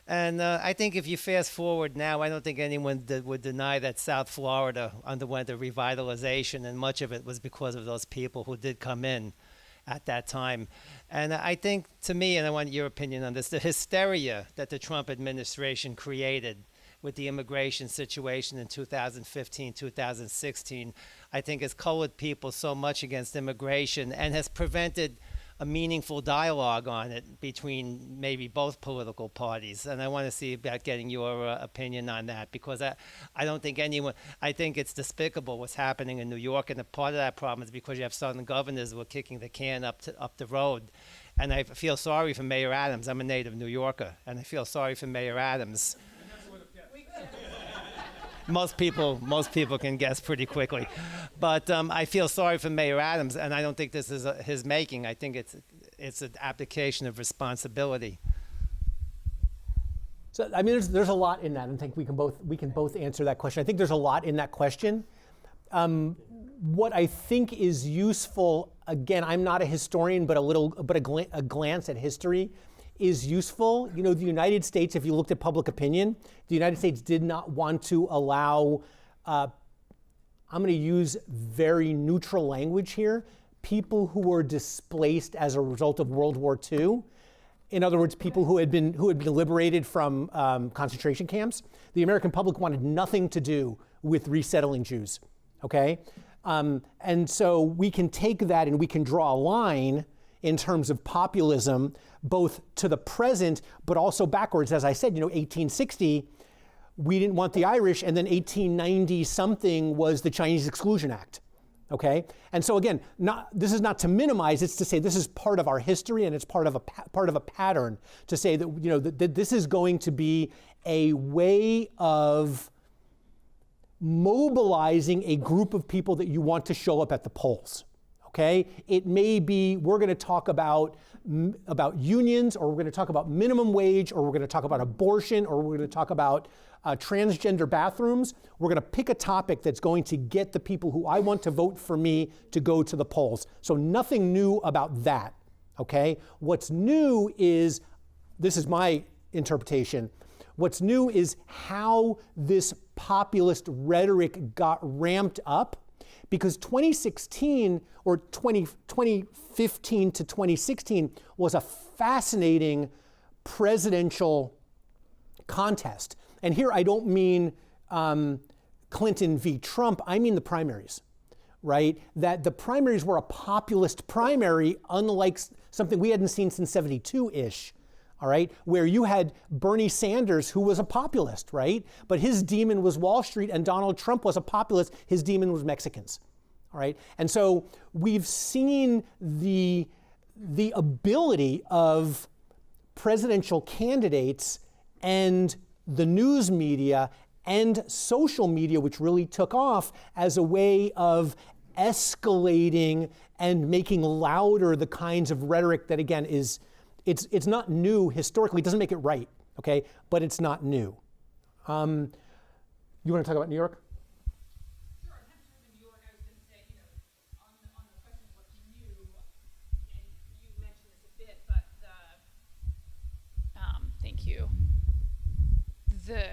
And I think if you fast forward now, I don't think anyone would deny that South Florida underwent a revitalization, and much of it was because of those people who did come in at that time. And I think, to me, and I want your opinion on this, the hysteria that the Trump administration created with the immigration situation in 2015, 2016, I think has colored people so much against immigration and has prevented a meaningful dialogue on it between maybe both political parties. And I want to see about getting your opinion on that, because I don't think I think it's despicable what's happening in New York, and a part of that problem is because you have Southern governors who are kicking the can up the road. And I feel sorry for Mayor Adams. I'm a native New Yorker, and I feel sorry for Mayor Adams. Most people can guess pretty quickly, but I feel sorry for Mayor Adams, and I don't think this is his making. I think it's an abdication of responsibility. So I mean, there's a lot in that, and I think we can both answer that question. I think there's a lot in that question. what I think is useful, again, I'm not a historian, but a glance at history is useful. You know, the United States, if you looked at public opinion, the United States did not want to allow, I'm going to use very neutral language here, people who were displaced as a result of World War II. In other words, people who had been liberated from concentration camps. The American public wanted nothing to do with resettling Jews, okay? And so we can take that and we can draw a line in terms of populism, both to the present, but also backwards. As I said, 1860, we didn't want the Irish, and then 1890 something was the Chinese Exclusion Act, okay? And so again, this is not to minimize, it's to say this is part of our history, and it's part of a pattern to say that, that this is going to be a way of mobilizing a group of people that you want to show up at the polls. Okay, it may be we're going to talk about unions, or we're going to talk about minimum wage, or we're going to talk about abortion, or we're going to talk about transgender bathrooms. We're going to pick a topic that's going to get the people who I want to vote for me to go to the polls. So nothing new about that. Okay, what's new is, this is my interpretation, what's new is how this populist rhetoric got ramped up. Because 2016 or 2015 to 2016 was a fascinating presidential contest. And here I don't mean Clinton v. Trump, I mean the primaries, right? That the primaries were a populist primary, unlike something we hadn't seen since 72-ish. All right, where you had Bernie Sanders, who was a populist, right? But his demon was Wall Street, and Donald Trump was a populist. His demon was Mexicans, all right? And so we've seen the ability of presidential candidates and the news media and social media, which really took off as a way of escalating and making louder the kinds of rhetoric that, again, is it's not new historically. It doesn't make it right, okay? But it's not new. You want to talk about New York? Sure, I'm happy to talk about New York. I was going to say, on the question of what's new, and you mentioned this a bit, but thank you. The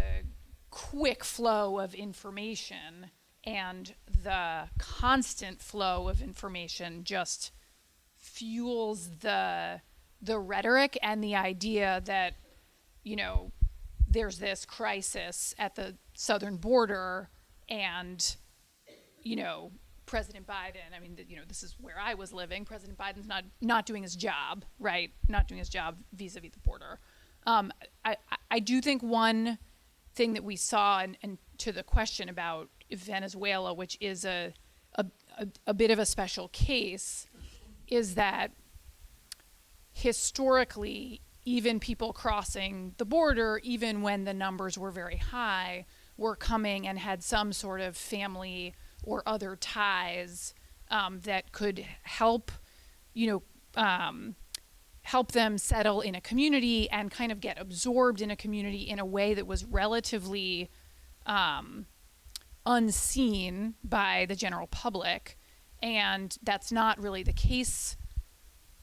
quick flow of information and the constant flow of information just fuels the rhetoric and the idea that, there's this crisis at the southern border, and, President Biden, I mean, this is where I was living. President Biden's not doing his job, right? Not doing his job vis-a-vis the border. I do think one thing that we saw, and to the question about Venezuela, which is a bit of a special case, is that historically, even people crossing the border, even when the numbers were very high, were coming and had some sort of family or other ties that could help, help them settle in a community and kind of get absorbed in a community in a way that was relatively unseen by the general public. And that's not really the case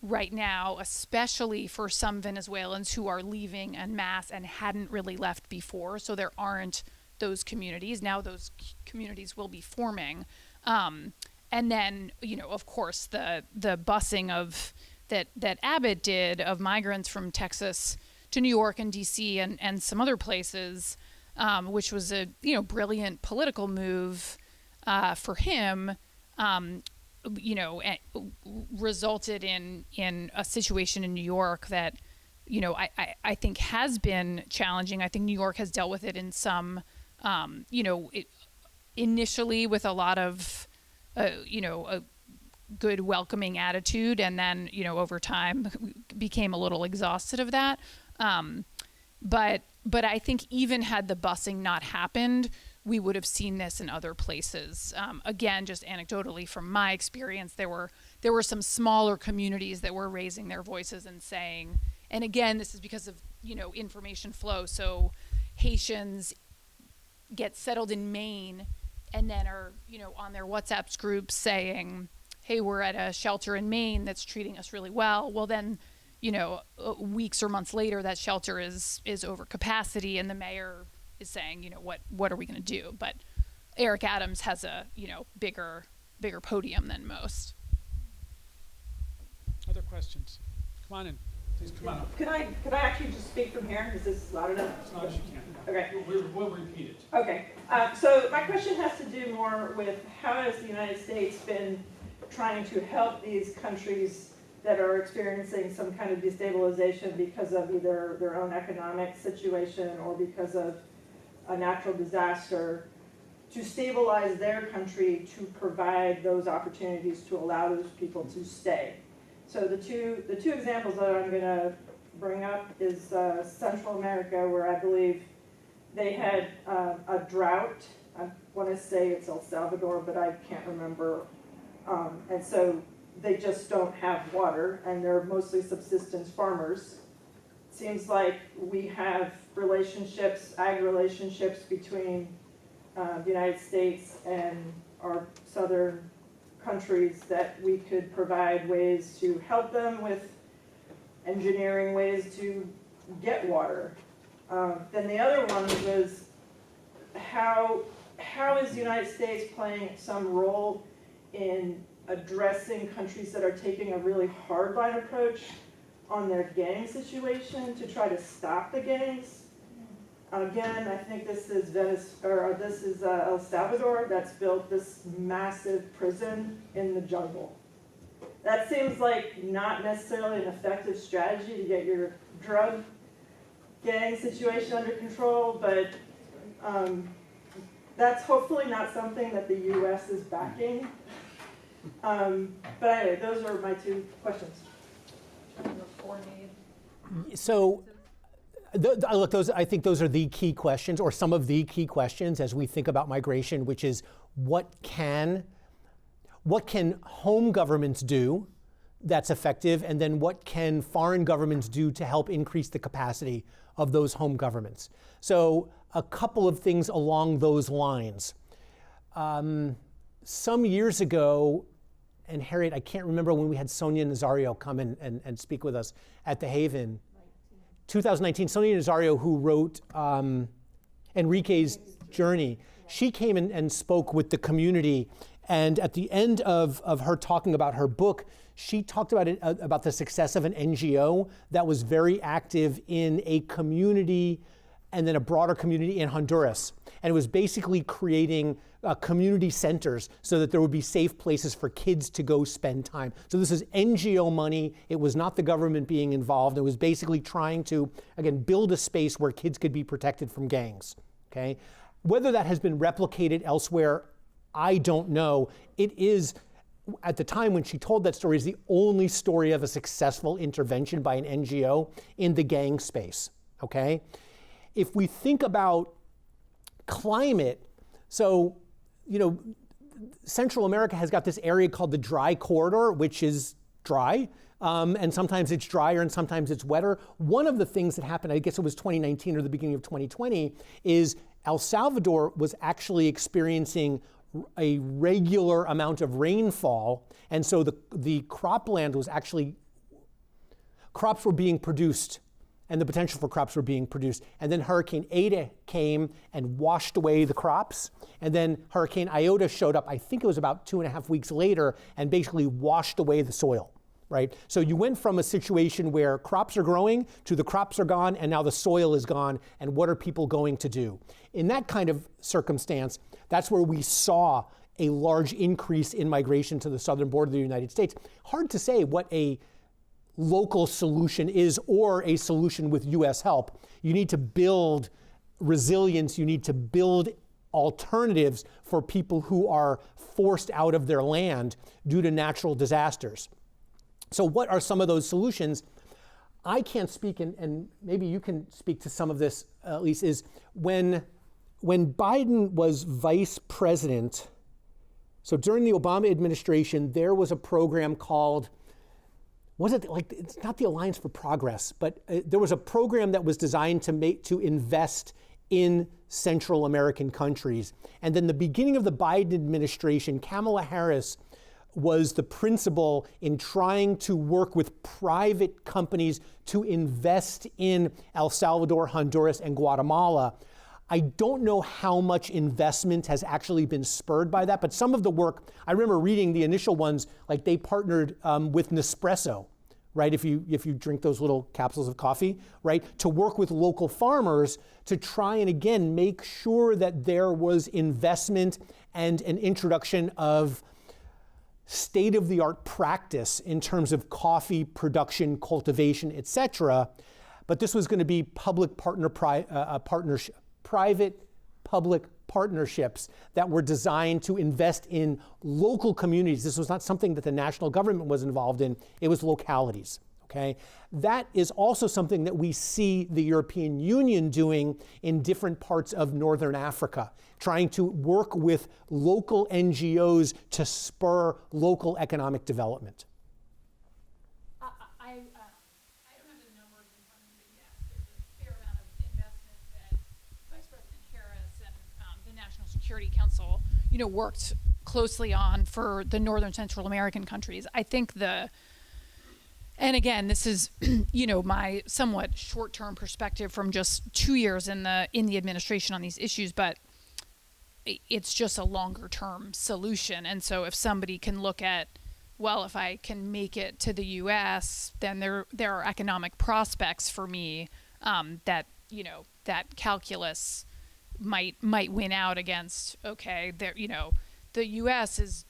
right now, especially for some Venezuelans who are leaving en masse and hadn't really left before. So there aren't those communities. Now those communities will be forming. And then, of course, the busing of that Abbott did of migrants from Texas to New York and DC and some other places, which was a brilliant political move for him. Resulted in a situation in New York that, I think has been challenging. I think New York has dealt with it in some, initially with a lot of, a good welcoming attitude, and then, over time became a little exhausted of that. But I think even had the busing not happened, we would have seen this in other places. Again, just anecdotally from my experience, there were some smaller communities that were raising their voices and saying, and again, this is because of, information flow. So Haitians get settled in Maine, and then are, on their WhatsApp groups saying, hey, we're at a shelter in Maine that's treating us really well. Well, then, weeks or months later, that shelter is over capacity, and the mayor is saying, what are we going to do? But Eric Adams has a, bigger podium than most. Other questions? Come on in. Please come on up. Could I actually just speak from here? Is this loud enough? As loud as you can. Okay. We'll repeat it. Okay. So my question has to do more with how has the United States been trying to help these countries that are experiencing some kind of destabilization because of either their own economic situation or because of a natural disaster, to stabilize their country, to provide those opportunities to allow those people to stay. So the two examples that I'm going to bring up is Central America, where I believe they had a drought. I want to say it's El Salvador, but I can't remember. And so they just don't have water, and they're mostly subsistence farmers. Seems like we have ag relationships between the United States and our southern countries that we could provide ways to help them with engineering ways to get water. Then the other one was how is the United States playing some role in addressing countries that are taking a really hardline approach on their gang situation to try to stop the gangs? Again, I think this is El Salvador that's built this massive prison in the jungle. That seems like not necessarily an effective strategy to get your drug gang situation under control, but that's hopefully not something that the U.S. is backing. But anyway, those are my two questions. So, look, I think those are the key questions, or some of the key questions as we think about migration, which is what can home governments do that's effective, and then what can foreign governments do to help increase the capacity of those home governments. So a couple of things along those lines. Some years ago, and Harriet, I can't remember when we had Sonia Nazario come and speak with us at the Haven. 2019, Sonia Nazario, who wrote Enrique's Journey, she came and spoke with the community, and at the end of her talking about her book, she talked about the success of an NGO that was very active in a community and then a broader community in Honduras. And it was basically creating community centers so that there would be safe places for kids to go spend time. So this is NGO money. It was not the government being involved. It was basically trying to, again, build a space where kids could be protected from gangs, okay? Whether that has been replicated elsewhere, I don't know. It is, at the time when she told that story, is the only story of a successful intervention by an NGO in the gang space, okay? If we think about climate, so, Central America has got this area called the dry corridor, which is dry, and sometimes it's drier and sometimes it's wetter. One of the things that happened, I guess it was 2019 or the beginning of 2020, is El Salvador was actually experiencing a regular amount of rainfall, and so the cropland was actually, crops were being produced, and the potential for crops were being produced. And then Hurricane Eta came and washed away the crops. And then Hurricane Iota showed up, I think it was about 2.5 weeks later, and basically washed away the soil, right? So you went from a situation where crops are growing to the crops are gone, and now the soil is gone, and what are people going to do? In that kind of circumstance, that's where we saw a large increase in migration to the southern border of the United States. Hard to say what a local solution is, or a solution with US help. You need to build resilience, you need to build alternatives for people who are forced out of their land due to natural disasters. So what are some of those solutions? I can't speak, and maybe you can speak to some of this, at least, is when Biden was vice president, so during the Obama administration, there was a program called, it's not the Alliance for Progress, but there was a program that was designed to invest in Central American countries. And then the beginning of the Biden administration, Kamala Harris was the principal in trying to work with private companies to invest in El Salvador, Honduras, and Guatemala. I don't know how much investment has actually been spurred by that, but some of the work, I remember reading the initial ones, like they partnered with Nespresso, right? If you drink those little capsules of coffee, right? To work with local farmers to try and again make sure that there was investment and an introduction of state-of-the-art practice in terms of coffee production, cultivation, et cetera. But this was going to be private-public partnerships that were designed to invest in local communities. This was not something that the national government was involved in. It was localities. Okay? That is also something that we see the European Union doing in different parts of Northern Africa, trying to work with local NGOs to spur local economic development. I don't have the numbers in front of me, but yes, there's a fair amount of investment that Vice President Harris and the National Security Council, worked closely on for the Northern Central American countries. I think and again, this is, my somewhat short-term perspective from just 2 years in the administration on these issues, but it's just a longer-term solution. And so if somebody can look at, well, if I can make it to the U.S., then there are economic prospects for me that calculus might win out against. Okay, the U.S. is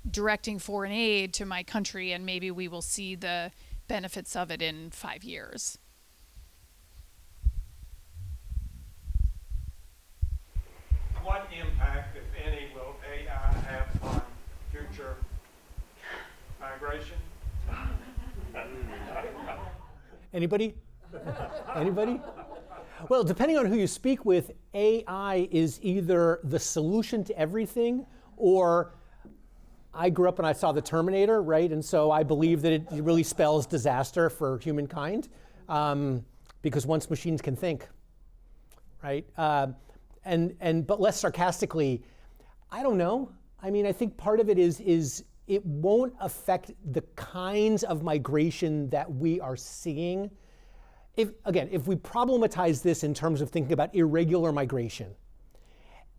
directing foreign aid to my country, and maybe we will see the benefits of it in 5 years. What impact, if any, will AI have on future migration? Anybody? Anybody? Well, depending on who you speak with, AI is either the solution to everything, or I grew up and I saw the Terminator, right? And so I believe that it really spells disaster for humankind, because once machines can think, right? But less sarcastically, I don't know. I mean, I think part of it is it won't affect the kinds of migration that we are seeing. If we problematize this in terms of thinking about irregular migration,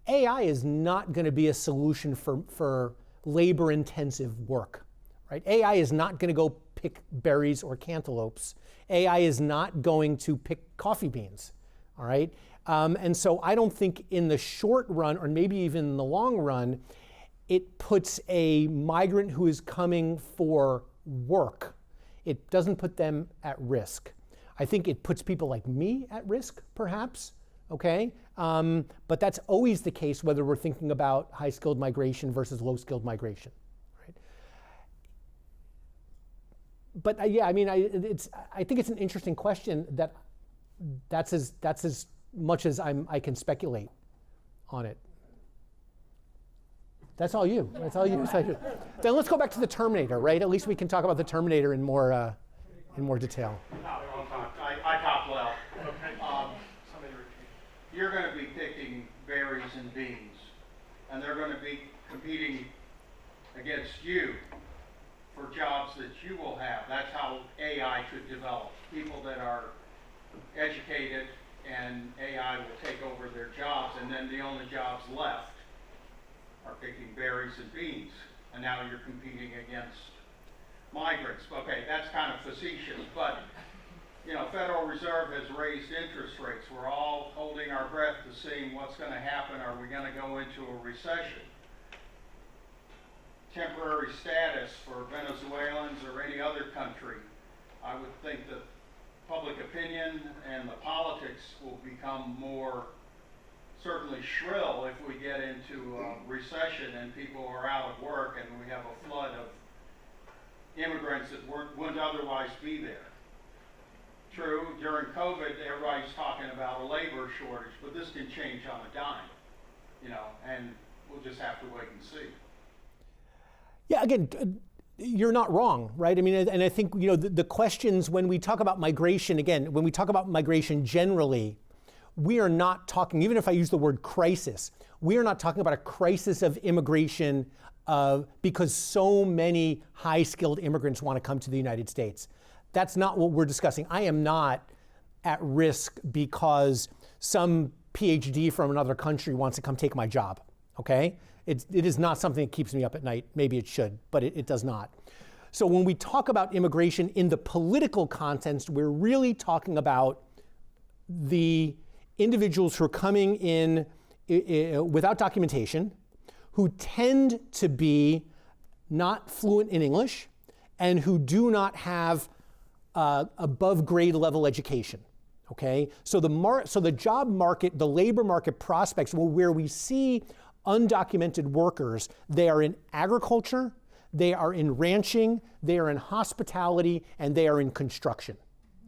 AI is not going to be a solution for labor-intensive work, right? AI is not going to go pick berries or cantaloupes. AI is not going to pick coffee beans, all right? And so I don't think in the short run, or maybe even in the long run, it puts a migrant who is coming for work, it doesn't put them at risk. I think it puts people like me at risk, perhaps, okay? But that's always the case whether we're thinking about high-skilled migration versus low-skilled migration, right? But yeah, I mean, I think it's an interesting question that's as much as I can speculate on it. That's all you. That's all you. Then let's go back to the Terminator, right? At least we can talk about the Terminator in more detail. I top well. You're going to be picking berries and beans, and they're going to be competing against you for jobs that you will have. That's how AI could develop. People that are educated, and AI will take over their jobs, and then the only jobs left are picking berries and beans, and now you're competing against migrants. Okay, that's kind of facetious, but Federal Reserve has raised interest rates. We're all holding our breath to seeing what's going to happen. Are we going to go into a recession? Temporary status for Venezuelans or any other country, I would think that public opinion and the politics will become more certainly shrill if we get into a recession and people are out of work and we have a flood of immigrants that wouldn't otherwise be there. True, during COVID, everybody's talking about a labor shortage, but this can change on a dime, and we'll just have to wait and see. Yeah, again, you're not wrong, right? I mean, and I think, the questions when we talk about migration, again, when we talk about migration generally, we are not talking, even if I use the word crisis, we are not talking about a crisis of immigration because so many high-skilled immigrants want to come to the United States. That's not what we're discussing. I am not at risk because some PhD from another country wants to come take my job, okay? It is not something that keeps me up at night. Maybe it should, but it does not. So when we talk about immigration in the political context, we're really talking about the individuals who are coming in without documentation, who tend to be not fluent in English, and who do not have above grade level education. Okay, so the job market, the labor market prospects, where we see undocumented workers, they are in agriculture, they are in ranching, they are in hospitality, and they are in construction.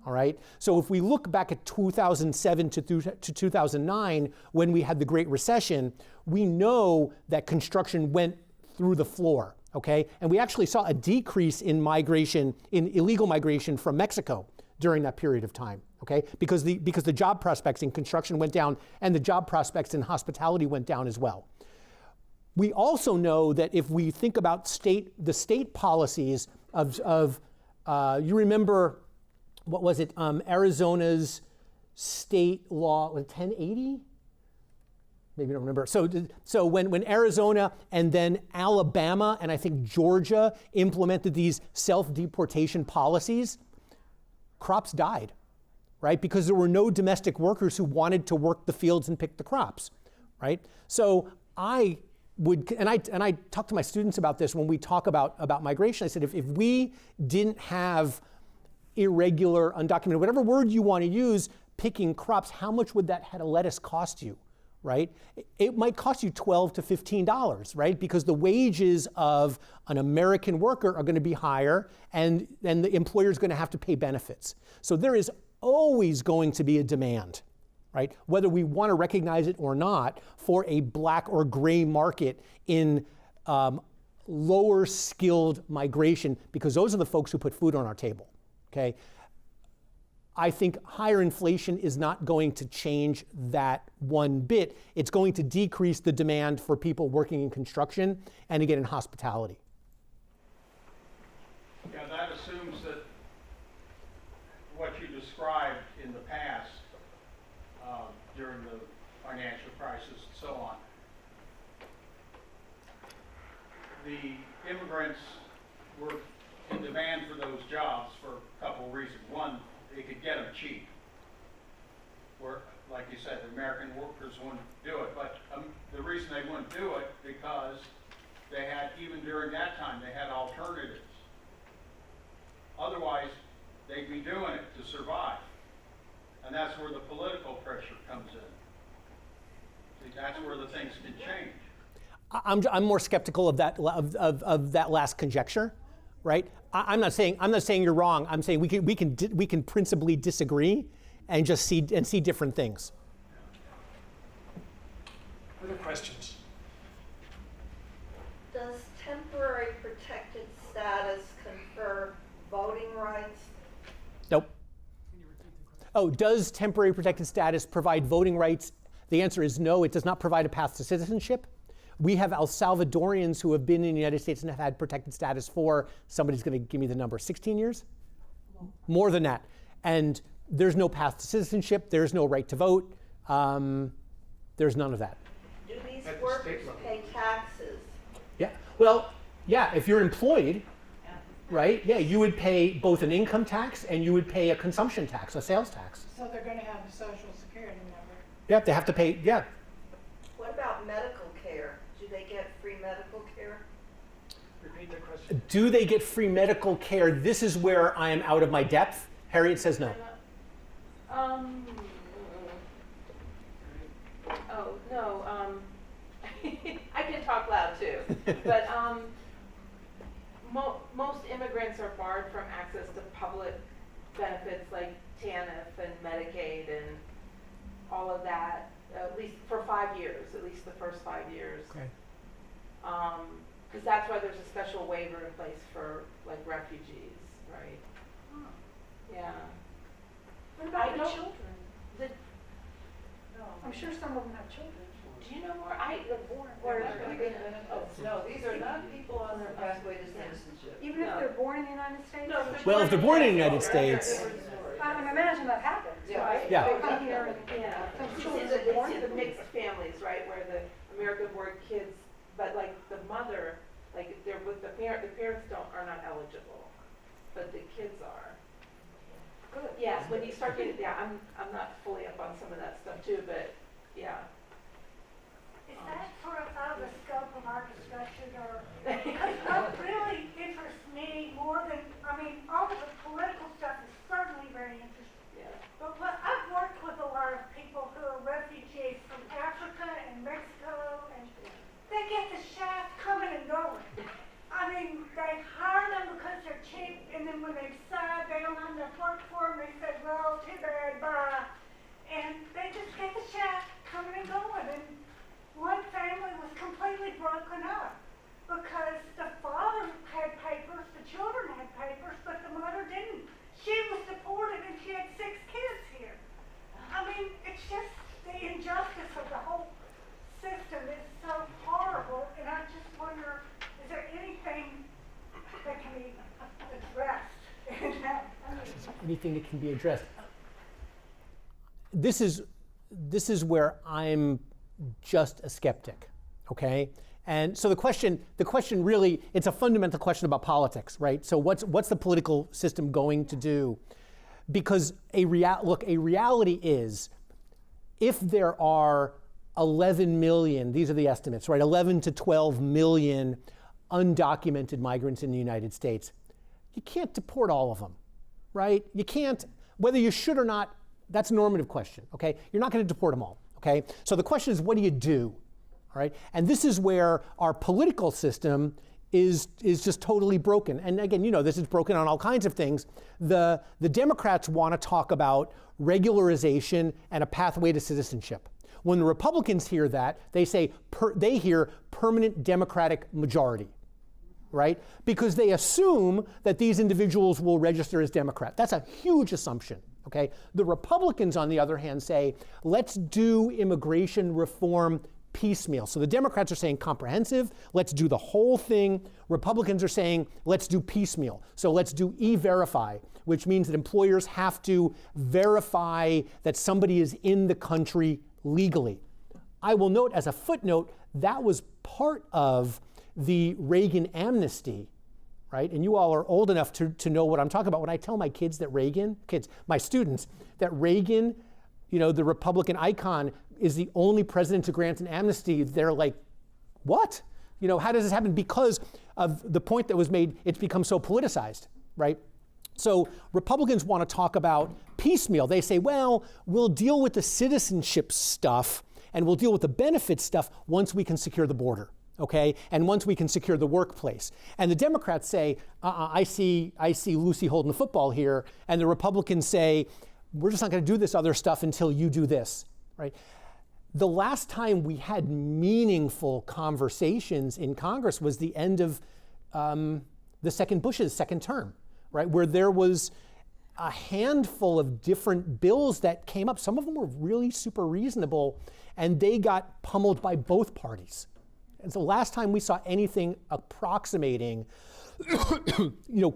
All right. So if we look back at 2007 to 2009, when we had the Great Recession, we know that construction went through the floor. Okay, and we actually saw a decrease in migration, in illegal migration from Mexico during that period of time. Okay, because the job prospects in construction went down, and the job prospects in hospitality went down as well. We also know that if we think about the state policies of you remember, what was it? Arizona's state law, 1080? Maybe you don't remember. So when Arizona and then Alabama and I think Georgia implemented these self-deportation policies, crops died, right? Because there were no domestic workers who wanted to work the fields and pick the crops, right? So I would, and I talk to my students about this when we talk about migration. I said, if we didn't have irregular, undocumented, whatever word you want to use, picking crops, how much would that head of lettuce cost you, right? It might cost you $12 to $15, right? Because the wages of an American worker are going to be higher, and the employer is going to have to pay benefits. So there is always going to be a demand, right? Whether we want to recognize it or not, for a black or gray market in lower skilled migration, because those are the folks who put food on our table. Okay, I think higher inflation is not going to change that one bit. It's going to decrease the demand for people working in construction and again in hospitality. Yeah, that assumes that what you described in the past during the financial crisis and so on, the immigrants were in demand for those jobs for a couple of reasons. One, they could get them cheap. Where, like you said, the American workers wouldn't do it. But the reason they wouldn't do it, because they had, even during that time, they had alternatives. Otherwise, they'd be doing it to survive. And that's where the political pressure comes in. See, that's where the things can change. I'm more skeptical of that last conjecture, right? I'm not saying you're wrong. I'm saying we can principally disagree and just see different things. Other questions? Does temporary protected status confer voting rights? Nope. Oh, does temporary protected status provide voting rights? The answer is no. It does not provide a path to citizenship. We have El Salvadorians who have been in the United States and have had protected status for, somebody's going to give me the number, 16 years? More than that. And there's no path to citizenship. There's no right to vote. There's none of that. Do these workers pay taxes? Yeah. Well, yeah, if you're employed, right, yeah, you would pay both an income tax and you would pay a consumption tax, a sales tax. So they're going to have a social security number. Yeah, they have to pay, yeah. What about medical care? Do they get free medical care? Repeat the question. Do they get free medical care? This is where I am out of my depth. Harriet says no. Oh, no, I can talk loud too, but most immigrants are barred from access to public benefits like TANF and Medicaid and all of that, at least for 5 years, at least the first 5 years. Okay. Because that's why there's a special waiver in place for like refugees, right? Huh. Yeah. What about I the don't- children? I'm sure some of them have children. Do you know more? They're born. Or no, these are not people on their pathway to citizenship. Even if they're born in the United States? No, Well, if they're born in the United States, I imagine that happens, right? Yeah. They come here and, Yeah. some You children see are born. the mixed families, right, where the American-born kids, but like the mother, like if they're with the parents are not eligible, but the kids are. Good. Yes, when you start getting, I'm not fully up on some of that stuff too, but yeah. Is that sort of out of the scope of our discussion, or, because what really interests me more than, I mean, all of the political stuff is certainly very interesting. Yeah. But what, I've worked with a lot of people who are refugees from Africa and Mexico, and they get the shaft coming and going. I mean, they hire them because they're cheap, and then when they decide they don't have enough work for them, they say, well, too bad, bye. And they just get the shaft coming and going. And one family was completely broken up because the father had papers, the children had papers, but the mother didn't. She was deported and she had 6 kids here. I mean, it's just the injustice of the whole system is so horrible, and I just wonder, is there anything that can be addressed in that? I mean, anything that can be addressed. This is where I'm just a skeptic, okay? And so the question really, it's a fundamental question about politics, right? So what's the political system going to do? Because a reality is, if there are 11 million, these are the estimates, right? 11 to 12 million undocumented migrants in the United States, you can't deport all of them, right? You can't, whether you should or not, that's a normative question, okay? You're not going to deport them all, okay? So the question is, what do you do, all right? And this is where our political system is just totally broken. And again, this is broken on all kinds of things. The Democrats want to talk about regularization and a pathway to citizenship. When the Republicans hear that, they say they hear permanent Democratic majority, right? Because they assume that these individuals will register as Democrat. That's a huge assumption, okay? The Republicans, on the other hand, say, let's do immigration reform piecemeal. So the Democrats are saying comprehensive, let's do the whole thing. Republicans are saying, let's do piecemeal. So let's do e-verify, which means that employers have to verify that somebody is in the country legally. I will note as a footnote, that was part of the Reagan amnesty, right? And you all are old enough to know what I'm talking about. When I tell my kids that my students, that Reagan, the Republican icon, is the only president to grant an amnesty, they're like, what? How does this happen? Because of the point that was made, it's become so politicized, right? So Republicans want to talk about piecemeal. They say, well, we'll deal with the citizenship stuff and we'll deal with the benefits stuff once we can secure the border, okay? And once we can secure the workplace. And the Democrats say, I see Lucy holding the football here. And the Republicans say, we're just not going to do this other stuff until you do this, right? The last time we had meaningful conversations in Congress was the end of Bush's second term, right? Where there was a handful of different bills that came up. Some of them were really super reasonable, and they got pummeled by both parties. And so last time we saw anything approximating,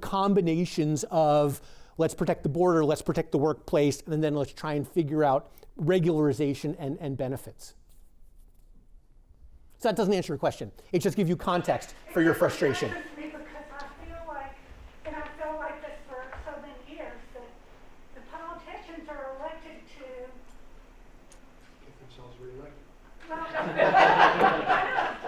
combinations of let's protect the border, let's protect the workplace, and then let's try and figure out regularization and benefits. So that doesn't answer your question. It just gives you context for your frustration. Because I feel like, and I felt like this for so many years, that the politicians are elected to get themselves reelected. Well,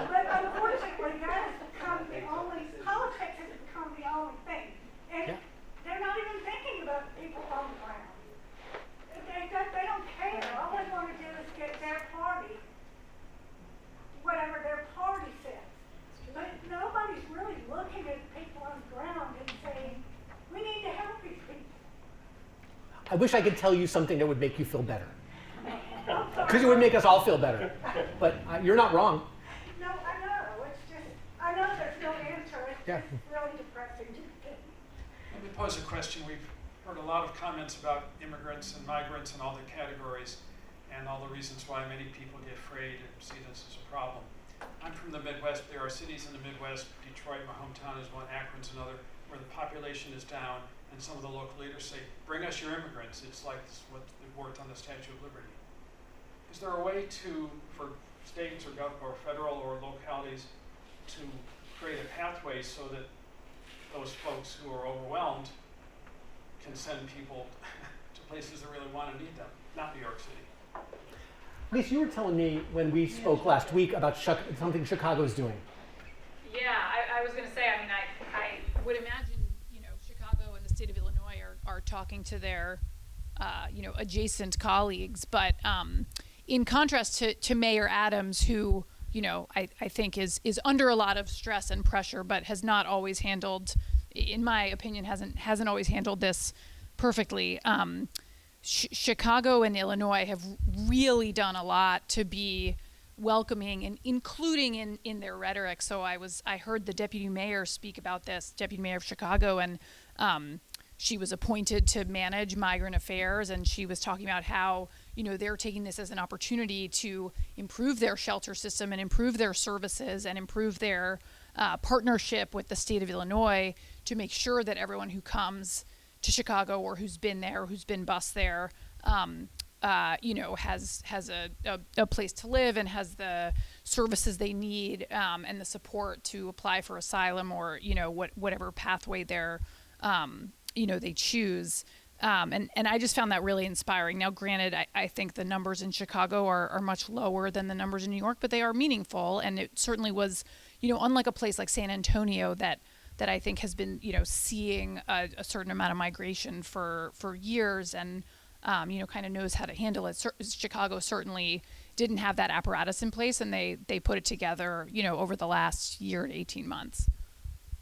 but unfortunately, that has become the only, politics has become the only thing. And they're not even thinking about the people on the ground. They don't care. All they want to do is get their party, whatever their party says. But nobody's really looking at people on the ground and saying, we need to help these people. I wish I could tell you something that would make you feel better. Because it would make us all feel better. But you're not wrong. No, I know. It's just, I know there's no answer. It's just really depressing to me. Let me pose a question. We've heard a lot of comments about immigrants and migrants and all the categories. and all the reasons why many people get afraid and see this as a problem. I'm from the Midwest. There are cities in the Midwest, Detroit, my hometown is one, Akron's another, where the population is down, and some of the local leaders say, bring us your immigrants. It's like what they worked on the Statue of Liberty. Is there a way for states or federal or localities to create a pathway so that those folks who are overwhelmed can send people to places that really want to need them, not New York City? Lisa, you were telling me when we spoke last week about something Chicago's doing. Yeah, I was going to say, I mean, I would imagine, Chicago and the state of Illinois are talking to their, adjacent colleagues. But in contrast to Mayor Adams, who, I think is under a lot of stress and pressure, but has not always handled, in my opinion, hasn't always handled this perfectly. Chicago and Illinois have really done a lot to be welcoming and including in their rhetoric. So I heard the deputy mayor speak about this, deputy mayor of Chicago, and she was appointed to manage migrant affairs, and she was talking about how they're taking this as an opportunity to improve their shelter system and improve their services and improve their partnership with the state of Illinois to make sure that everyone who comes to Chicago or who's been there, who's been bused there, has a place to live and has the services they need and the support to apply for asylum or whatever pathway they choose. And I just found that really inspiring. Now, granted, I think the numbers in Chicago are much lower than the numbers in New York, but they are meaningful. And it certainly was, unlike a place like San Antonio that I think has been, seeing a certain amount of migration for years and, kind of knows how to handle it. Chicago certainly didn't have that apparatus in place, and they put it together, over the last year to 18 months.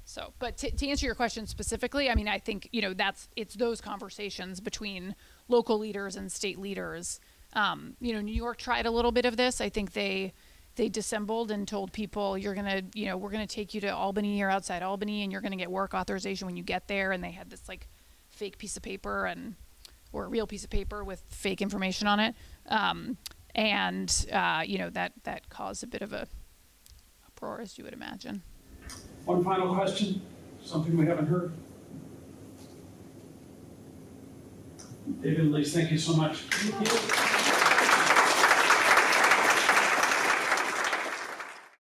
So, but to answer your question specifically, I mean, I think, it's those conversations between local leaders and state leaders. New York tried a little bit of this. I think they dissembled and told people, we're going to take you to Albany or outside Albany, and you're going to get work authorization when you get there. And they had this like fake piece of paper or a real piece of paper with fake information on it. That caused a bit of a uproar, as you would imagine. One final question, something we haven't heard. David and Lise, thank you so much. Thank you.